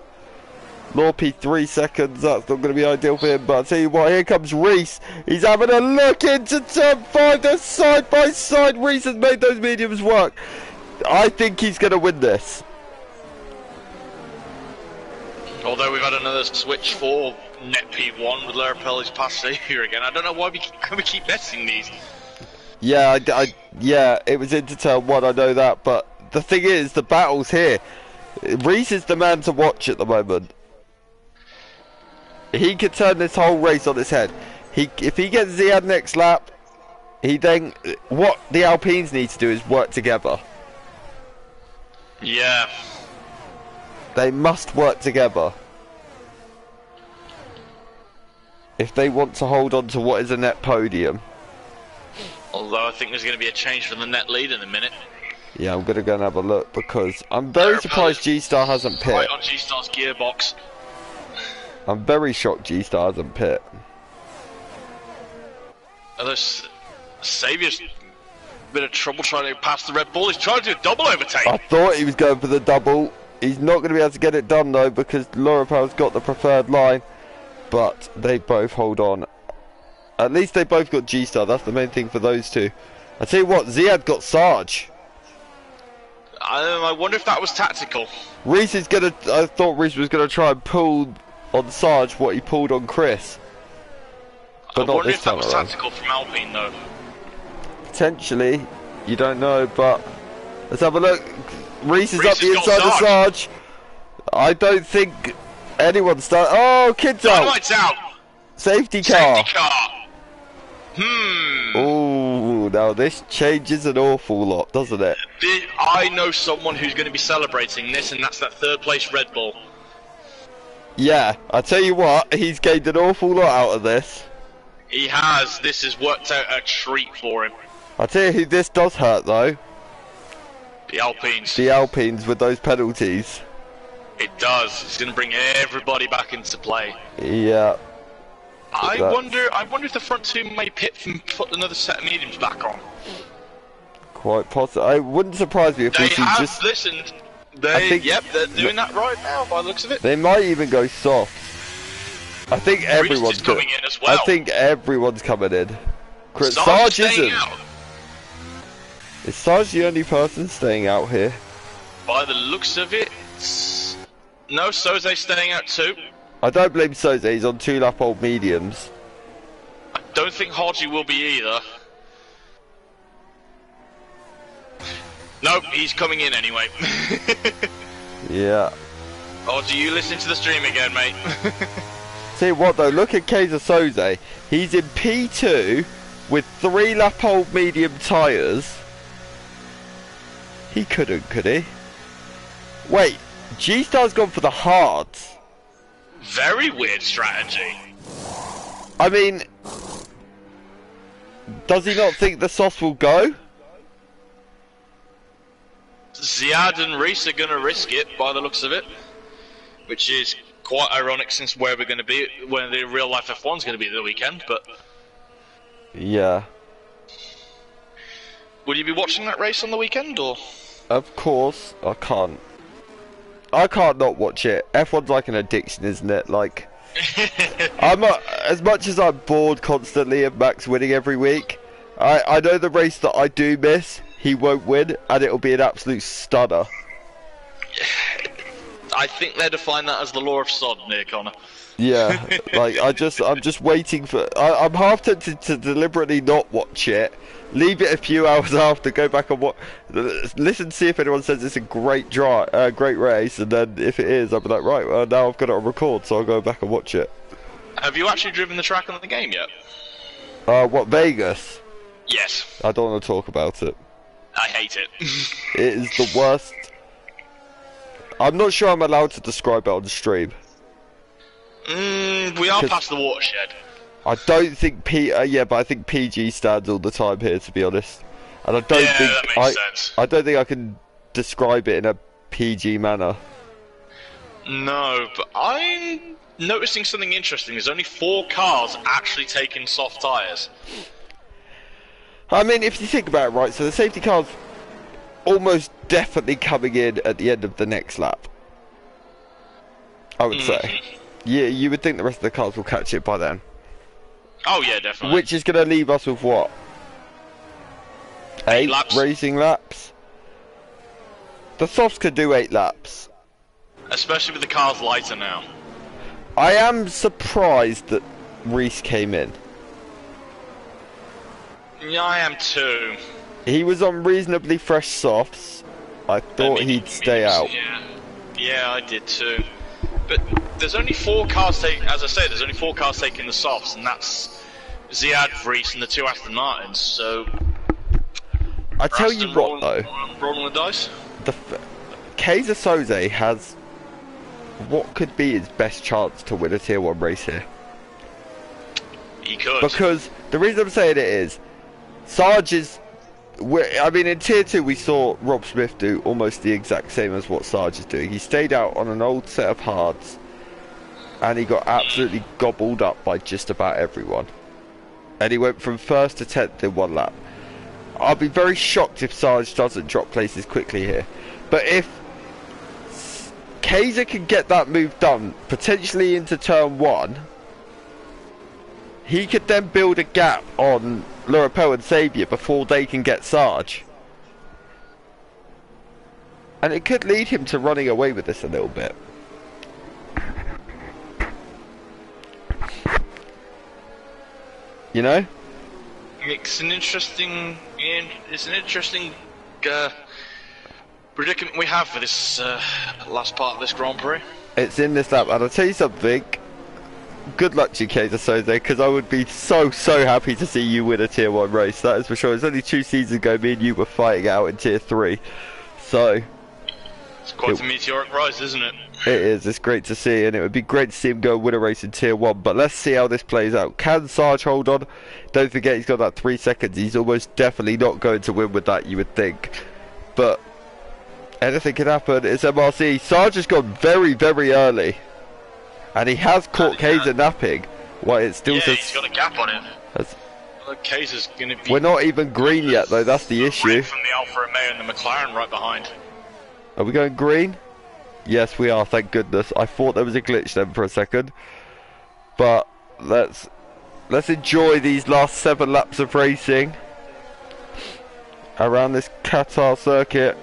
Lorpy 3 seconds, that's not going to be ideal for him, but I'll tell you what, here comes Reese. He's having a look into turn 5, they're side by side. Reese has made those mediums work. I think he's going to win this. Although we've had another switch for net P1 with Lurapel is past here again. I don't know why we keep messing these. Yeah, yeah, it was into turn 1, I know that, but the thing is, the battle's here. Reese is the man to watch at the moment. He could turn this whole race on its head. If he gets Ziad next lap, what the Alpines need to do is work together. Yeah. They must work together if they want to hold on to what is a net podium. Although I think there's going to be a change for the net lead in a minute. Yeah, I'm going to go and have a look because I'm very surprised G-Star hasn't pit. Right on G-Star's gearbox. I'm very shocked G-Star hasn't pit. Although Xavier's a bit of trouble trying to pass the Red Bull. He's trying to do a double overtake. I thought he was going for the double. He's not going to be able to get it done though because Lurapel's got the preferred line. But they both hold on. At least they both got G-Star. That's the main thing for those two. I tell you what, Ziad got Sarge. I wonder if that was tactical. Reese is gonna. I thought Reese was gonna try and pull on Sarge what he pulled on Chris. But not this time around. I wonder if that was tactical from Alpine though. Potentially, you don't know. But let's have a look. Reese is up the inside of Sarge. I don't think anyone's done. Oh, kids out. Dynamite's out. Safety car. Safety car. Oh, now this changes an awful lot, doesn't it? I know someone who's going to be celebrating this, and that's that third place Red Bull. Yeah, I tell you what, he's gained an awful lot out of this. He has. This has worked out a treat for him. I tell you who this does hurt though. The Alpines. The Alpines with those penalties. It does. It's going to bring everybody back into play. Yeah. I wonder if the front two may pit and put another set of mediums back on. Quite possible. It wouldn't surprise me if we see just. Listened. Yep, they're doing that right now by the looks of it. They might even go soft. I think everyone's coming in as well. I think everyone's coming in. Sarge isn't. Is Sarge the only person staying out here? By the looks of it, no. Soze's staying out too. I don't blame Soze, he's on 2 lap old mediums. I don't think Haji will be either. Nope, he's coming in anyway. Yeah. Oh, do you listen to the stream again, mate? See what though, look at Kaiser Soze. He's in P2 with 3 lap old medium tyres. He couldn't, could he? Wait, G-Star's gone for the hards. Very weird strategy. I mean, does he not think the sauce will go? Ziad and Reese are going to risk it by the looks of it, which is quite ironic since where we're going to be when the real life F1's going to be the weekend. But yeah, will you be watching that race on the weekend or? Of course, I can't not watch it. F1's like an addiction, isn't it? Like, as much as I'm bored constantly of Max winning every week, I know the race that I do miss, he won't win, and it'll be an absolute stunner. I think they define that as the law of sod, near Connor. Yeah, like I'm just waiting for. I'm half tempted to deliberately not watch it, leave it a few hours after, go back and watch, listen, see if anyone says it's a great great race, and then if it is, I'll be like, right, well now I've got it on record, so I'll go back and watch it. Have you actually driven the track on the game yet? What, Vegas? Yes. I don't want to talk about it. I hate it. It is the worst. I'm not sure I'm allowed to describe it on stream. We are past the watershed. I don't think yeah, but I think PG stands all the time here, to be honest. and I don't think that makes sense. I don't think I can describe it in a PG manner. No, but I'm noticing something interesting. There's only 4 cars actually taking soft tyres. I mean, if you think about it, right, so the safety car's almost definitely coming in at the end of the next lap, I would say. Yeah, you would think the rest of the cars will catch it by then. Oh yeah, definitely. Which is going to leave us with what? 8 laps. Racing laps? The softs could do 8 laps. Especially with the cars lighter now. I am surprised that Reese came in. Yeah, I am too. He was on reasonably fresh softs. I thought he'd stay out. Yeah, I did too. But there's only 4 cars taking, as I said, there's only 4 cars taking the softs, and that's Ziad, Reese, and the 2 Aston Martins, so... I tell you what, though. Rolling the dice? Kaiser Soze has what could be his best chance to win a Tier 1 race here. He could. Because the reason I'm saying it is, Sarge is... I mean, in Tier 2 we saw Rob Smith do almost the exact same as what Sarge is doing. He stayed out on an old set of hards, and he got absolutely gobbled up by just about everyone. And he went from 1st to 10th in 1 lap. I'll be very shocked if Sarge doesn't drop places quickly here. But if Kaiser can get that move done, potentially into turn 1, he could then build a gap on Lurapel and Xavier before they can get Sarge. And it could lead him to running away with this a little bit. You know? It's an interesting predicament we have for this last part of this Grand Prix. It's in this lap, and I'll tell you something. Good luck to you, Kaiser Soze, because I would be so happy to see you win a Tier 1 race, that is for sure. It's only 2 seasons ago me and you were fighting out in Tier 3, so... It's quite a meteoric rise, isn't it? It is, it's great to see, and it would be great to see him go win a race in Tier 1, but let's see how this plays out. Can Sarge hold on? Don't forget he's got that 3 seconds, he's almost definitely not going to win with that, you would think. But, anything can happen, it's MRC. Sarge has gone very early. And he has caught Kaiser napping. What it still says. He's got a gap on him. Kaiser's gonna be. We're not even green yet, though. That's the issue. From the Alfa Romeo and the McLaren right behind. Are we going green? Yes, we are. Thank goodness. I thought there was a glitch then for a second. But let's enjoy these last 7 laps of racing around this Qatar circuit.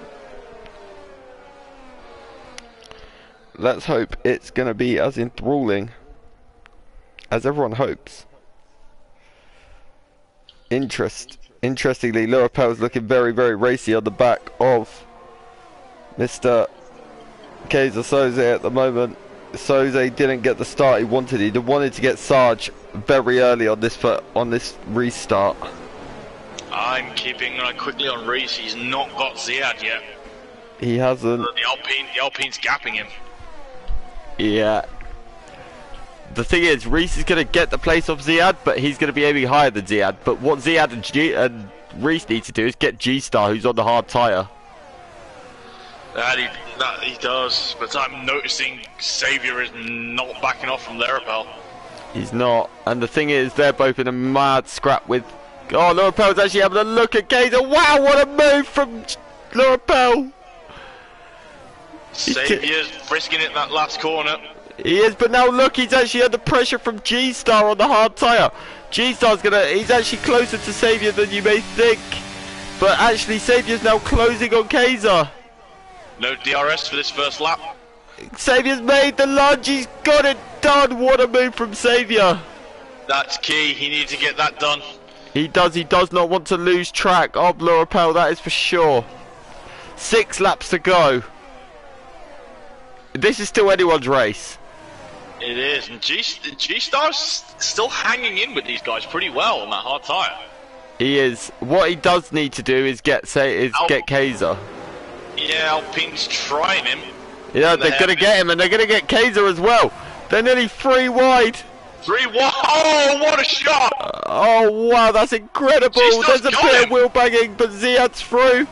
Let's hope it's going to be as enthralling as everyone hopes. Interestingly, Lurapel's looking very racy on the back of Mr. Kaiser Soze at the moment. Soze didn't get the start he wanted. He wanted to get Sarge very early on this restart. I'm keeping quickly on Reese. He's not got Ziad yet. He hasn't. The Alpine's gapping him. Yeah. The thing is, Reese is going to get the place of Ziad, but he's going to be aiming higher than Ziad. But what Ziad and Reese need to do is get G-Star, who's on the hard tyre. That he does, but I'm noticing Xavier is not backing off from Lurapel. He's not, and the thing is, they're both in a mad scrap with... Oh, Lurapel's actually having a look at Kaiser. Wow, what a move from Lurapel! Xavier's risking it that last corner. He is, but now look, he's actually under pressure from G-Star on the hard tyre. G-Star's he's actually closer to Xavier than you may think. But actually, Xavier's now closing on Kaiser. No DRS for this first lap. Xavier's made the lunge, he's got it done. What a move from Xavier. That's key, he needs to get that done. He does not want to lose track of Lurapel, that is for sure. 6 laps to go. This is still anyone's race. It is, and G-Star's still hanging in with these guys pretty well on that hard tyre. He is. What he does need to do is get Kaiser. Yeah, Alpine's trying him. Yeah, they're going to get him, and they're going to get Kaiser as well. They're nearly 3 wide. 3-1. Oh, what a shot! Oh wow, that's incredible. There's a bit of wheel banging, but Ziad's through.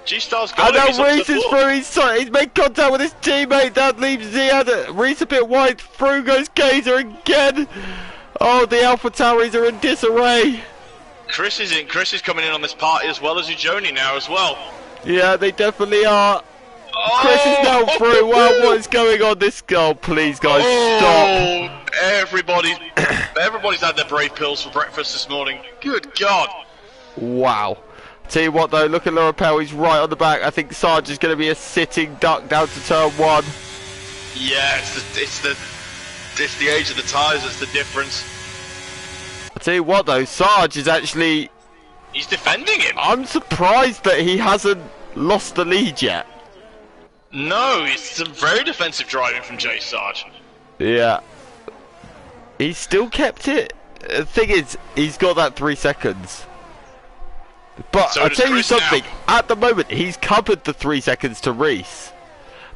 G-Star's got him. And now Reese is through. He's made contact with his teammate. That leaves Ziad. Reese a bit wide. Through goes Kaiser again. Oh, the Alpha Tauris are in disarray. Chris is coming in on this party as well as Ujoni now as well. Yeah, they definitely are. Oh! Chris is now through. Wow, what is going on? This girl, please, guys, stop. Everybody's had their brave pills for breakfast this morning. Good God. Wow. Tell you what though, look at Lorapel, he's right on the back. I think Sarge is going to be a sitting duck down to turn 1. Yeah, it's the age of the tyres that's the difference. I tell you what though, Sarge is actually... He's defending him. I'm surprised that he hasn't lost the lead yet. No, it's some very defensive driving from Jay Sarge. Yeah. He's still kept it. The thing is, he's got that 3 seconds. But So I'll tell you Chris something, now. at the moment he's covered the 3 seconds to Reese.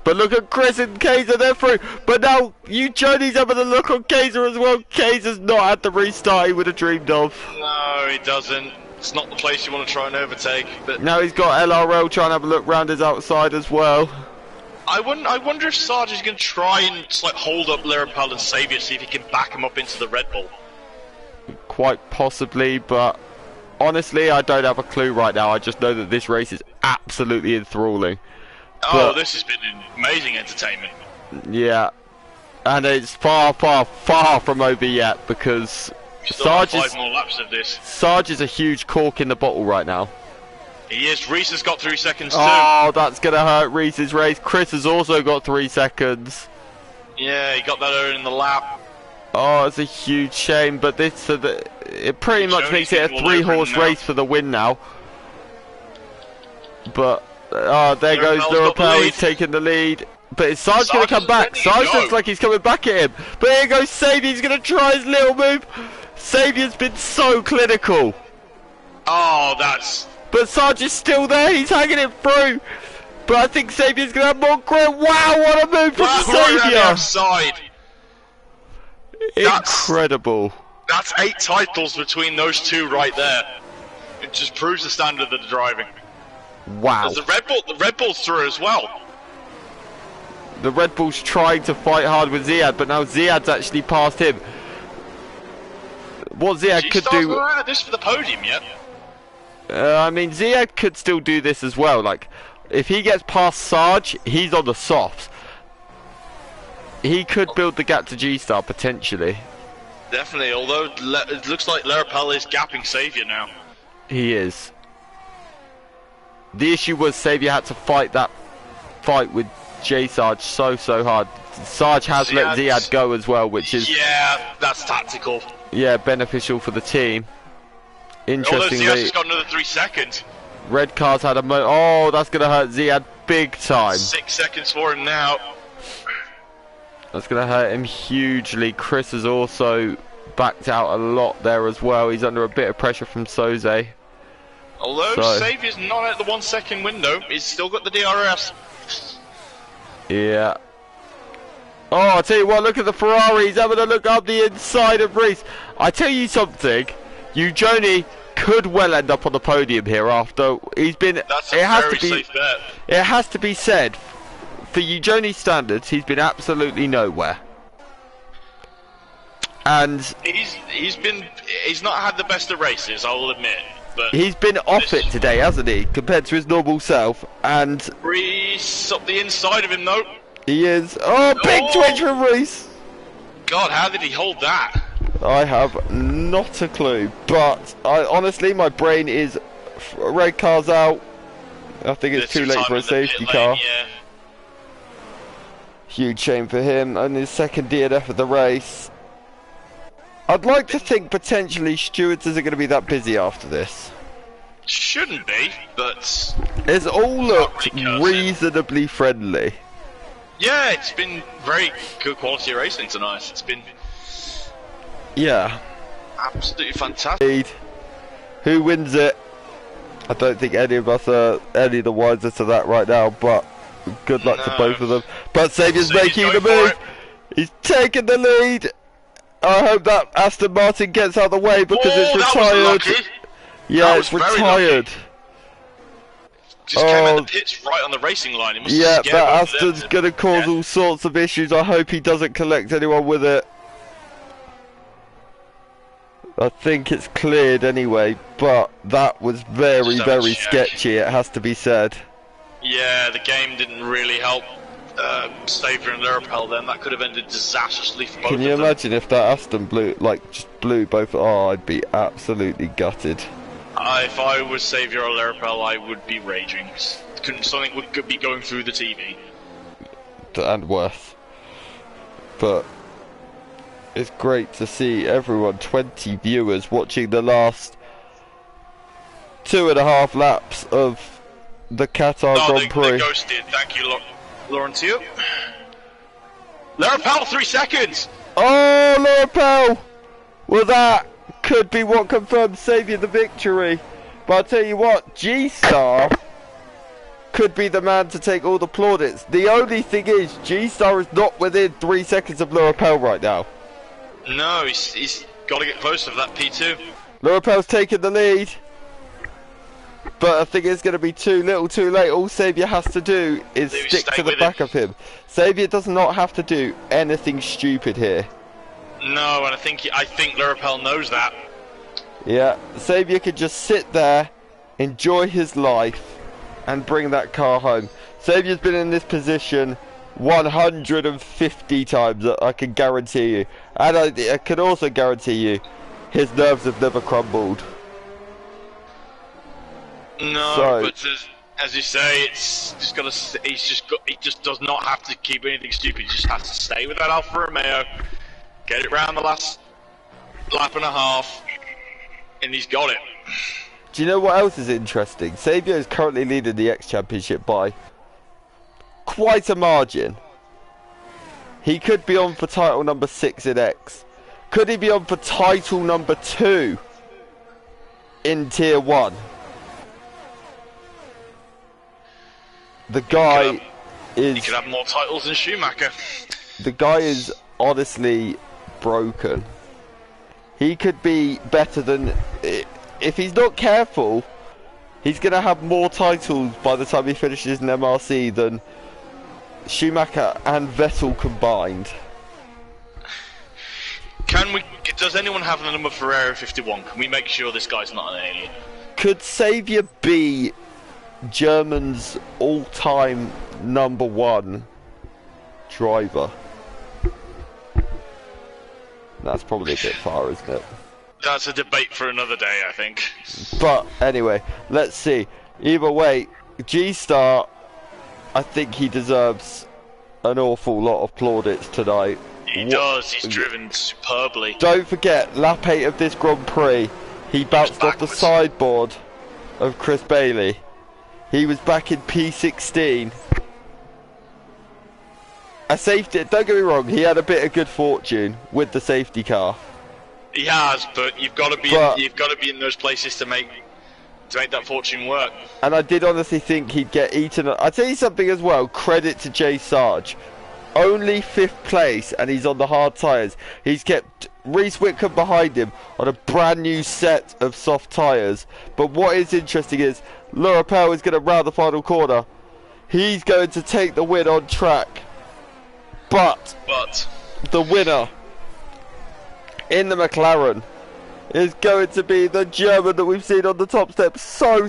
But look at Chris and Kaiser, they're through. But now Eugeni's having a look on Kaiser as well. Kaiser's not had the restart he would have dreamed of. No, he doesn't. It's not the place you want to try and overtake. But Now he's got LRL trying to have a look round his outside as well. I wonder if Sarge is going to try and just, like, hold up Lirapal and Saviour, see if he can back him up into the Red Bull. Quite possibly, but honestly I don't have a clue right now. I just know that this race is absolutely enthralling. Oh, this has been amazing entertainment. Yeah, and it's far, far, far from over yet because Sarge 5 more laps of this. Sarge is a huge cork in the bottle right now. He is. Reese has got 3 seconds too. Oh, that's gonna hurt Reese's race. Chris has also got 3 seconds. Yeah, he got that early in the lap. Oh, it's a huge shame, but this it pretty much makes it a 3-horse race for the win now. But there goes Lirapel, he's taking the lead. But is Sarge going to come back? Sarge looks like he's coming back at him. But here goes Saviour, he's going to try his little move. Saviour's been so clinical. Oh, that's... But Sarge is still there, he's hanging it through. But I think Saviour's going to have more grip. Wow, what a move from Saviour. Outside. Incredible. That's 8 titles between those two right there. It just proves the standard of the driving. Wow. The Red Bull's through as well. The Red Bull's trying to fight hard with Ziad, but now Ziad's actually passed him. What Ziad could do... Not out of this for the podium yet. I mean, Ziad could still do this as well. Like, if he gets past Sarge, he's on the softs. He could build the gap to G-Star, potentially. Definitely, although it looks like Lirapel is gapping Saviour now. He is. The issue was Saviour had to fight that fight with J-Sarge so hard. Sarge has let Ziad go as well, which is... Yeah, that's tactical. Yeah, beneficial for the team. Interestingly... Although Ziad's got another 3 seconds. Red Car's had a oh, that's going to hurt Ziad big time. 6 seconds for him now. That's going to hurt him hugely. Chris has also backed out a lot there as well. He's under a bit of pressure from Soze. Although Saviour's not at the 1 second window, he's still got the DRS. Yeah. Oh, I tell you what, look at the Ferrari. He's having a look up the inside of Reese. I tell you something, Eugeni could well end up on the podium here after he's been... That's a very safe bet. It has to be said, for Eugeni's standards, he's been absolutely nowhere. And... He's not had the best of races, I will admit. But he's been off it today, hasn't he, compared to his normal self, and... Reese up the inside of him, though. He is. Oh, big twitch from Reese! God, how did he hold that? I have not a clue, but honestly, my brain is... Red car's out. I think it's too late for a safety car. Yeah. Huge shame for him, and his second DNF of the race. I'd like to think potentially stewards isn't going to be that busy after this. Shouldn't be, but... It's all looked reasonably friendly. Yeah, it's been very good quality racing tonight. It's been... Yeah. Absolutely fantastic. Who wins it? I don't think any of us are any the wiser to that right now, but good luck to both of them. But Saviour's making the move. He's taking the lead. I hope that Aston Martin gets out of the way because it's that was retired. lucky. Yeah, That it's was very retired. lucky. Just came out the pits right on the racing line. It must Yeah, have scared but both of Aston's them. going to cause all sorts of issues. I hope he doesn't collect anyone with it. I think it's cleared anyway, but that was very, very sketchy, it has to be said. Yeah, the game didn't really help Xavier and Lurapel then. That could have ended disastrously for both of them. Can you imagine if that Aston just blew both? Oh, I'd be absolutely gutted. If I was Xavier or Lurapel, I would be raging. Something would be going through the TV. And worse. But it's great to see everyone, 20 viewers, watching the last 2.5 laps of the Qatar Grand Prix. They ghosted. Thank you, Laurentiu. Lurapel, 3 seconds! Oh, Lurapel! Well, that could be what confirms Xavier the victory. But I'll tell you what, G-Star could be the man to take all the plaudits. The only thing is, G-Star is not within 3 seconds of Lurapel right now. No, he's got to get close to that P2. Lurapel's taking the lead. But I think it's going to be too little too late. All Xavier has to do is stick to the back of him. Xavier does not have to do anything stupid here. No, and I think Lurapel knows that. Yeah, Xavier could just sit there, enjoy his life, and bring that car home. Xavier's been in this position 150 times, I can guarantee you. And I can also guarantee you, his nerves have never crumbled. No, but as you say, he just does not have to keep anything stupid. He just has to stay with that Alfa Romeo, get it round the last lap and a half, and he's got it. Do you know what else is interesting? Xavier is currently leading the X Championship by quite a margin. He could be on for title number 6 in X. Could he be on for title number 2 in Tier 1? The guy he could have more titles than Schumacher. The guy is honestly broken. He could be better than... If he's not careful, he's going to have more titles by the time he finishes in MRC than Schumacher and Vettel combined. Does anyone have the number for Area 51? Can we make sure this guy's not an alien? Could Xavier be German's all-time #1 driver? That's probably a bit far, isn't it? That's a debate for another day, I think. But anyway, let's see. Either way, G-Star, I think he deserves an awful lot of plaudits tonight. He does, he's driven superbly. Don't forget, lap 8 of this Grand Prix, he bounced off the sideboard of Chris Bailey. He was back in P16. A safety, don't get me wrong, he had a bit of good fortune with the safety car. He has, but you've got to be in those places to make that fortune work. And I did honestly think he'd get eaten. I'll tell you something as well, credit to Jay Sarge. Only 5th place and he's on the hard tyres. He's kept Reese Whitcomb behind him on a brand new set of soft tyres. But what is interesting is Lurapel is going to round the final corner. He's going to take the win on track. But the winner in the McLaren is going to be the German that we've seen on the top step so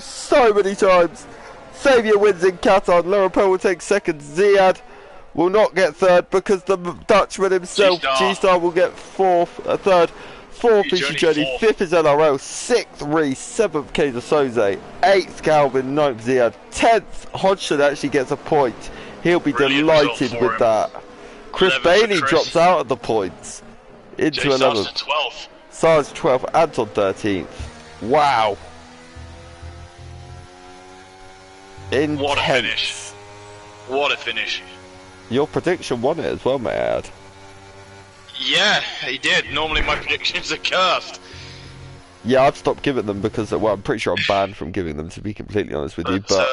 many times. Xavier wins in Qatar. Lurapel will take 2nd. Ziad will not get 3rd because the Dutchman himself, G-Star, will get 4th, 3rd. 4th is Journey, 5th is LRL, 6th Reese, 7th Kaiser Soze, 8th Calvin, 9th Ziad, 10th Hodgson actually gets a point. He'll be delighted with that. Chris Bailey drops out of the points into 11th. Sarge 12th, Anton 13th. Wow. Intense. What a finish. What a finish. Your prediction won it as well, may I add. Yeah, he did. Normally my predictions are cursed. Yeah, I've stopped giving them because, well, I'm pretty sure I'm banned from giving them, to be completely honest with you. But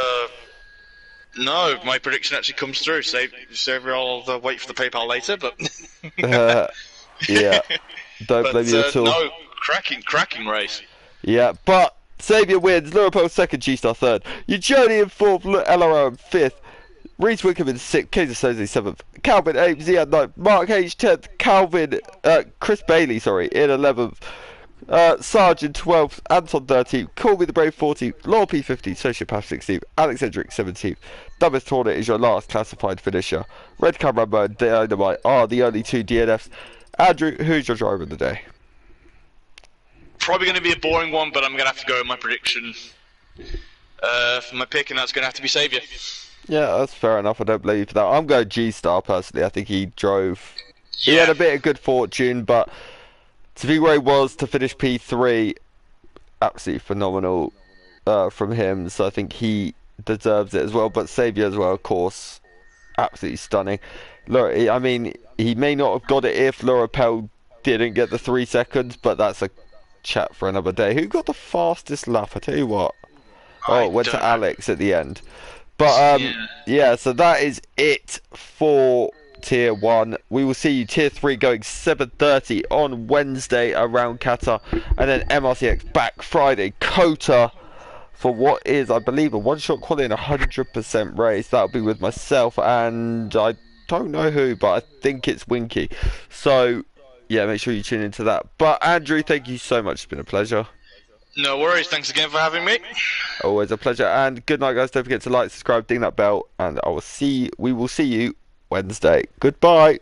no, my prediction actually comes through. Save I'll wait for the PayPal later, but yeah. Don't blame you at all. No, cracking race. Yeah, but Xavier wins, Lurapel second, G-Star third, Eugenie in fourth, LRO in fifth, Reese Wickham in sixth, Kaiser Soze seventh, Calvin Ape, Ziad ninth, Mark H 10th, Chris Bailey, sorry, in 11th, Sarge in 12th, Anton 13th, Colby the Brave 14th, Law P 15th, Sociopath 16th, Alex Hendrick 17th. Dumbest Hornet is your last classified finisher. Red Cam Rambo and Dynamite are the only two DNFs. Andrew, who's your driver of the day? Probably going to be a boring one, but I'm going to have to go with my prediction for my pick, and that's going to have to be Xavier. Yeah, that's fair enough. I don't blame you for that. I'm going G-Star personally. I think he drove. Yeah. He had a bit of good fortune, but to be where he was to finish P3, absolutely phenomenal from him. So I think he deserves it as well. But Xavier as well, of course, absolutely stunning. Look, I mean, he may not have got it if Lurapel didn't get the 3 seconds, but that's a chat for another day. Who got the fastest lap? I tell you what. Oh, it went to Alex at the end. But yeah, so that is it for Tier 1. We will see you Tier 3 going 7:30 on Wednesday around Qatar, and then MRCX back Friday, Qatar, for what is, I believe, a one-shot quality and 100% race. That'll be with myself and I don't know who, but I think it's Winky. So yeah, make sure you tune into that. But Andrew, thank you so much. It's been a pleasure. No worries. Thanks again for having me. Always a pleasure. And good night, guys. Don't forget to like, subscribe, ding that bell, and we will see you Wednesday. Goodbye.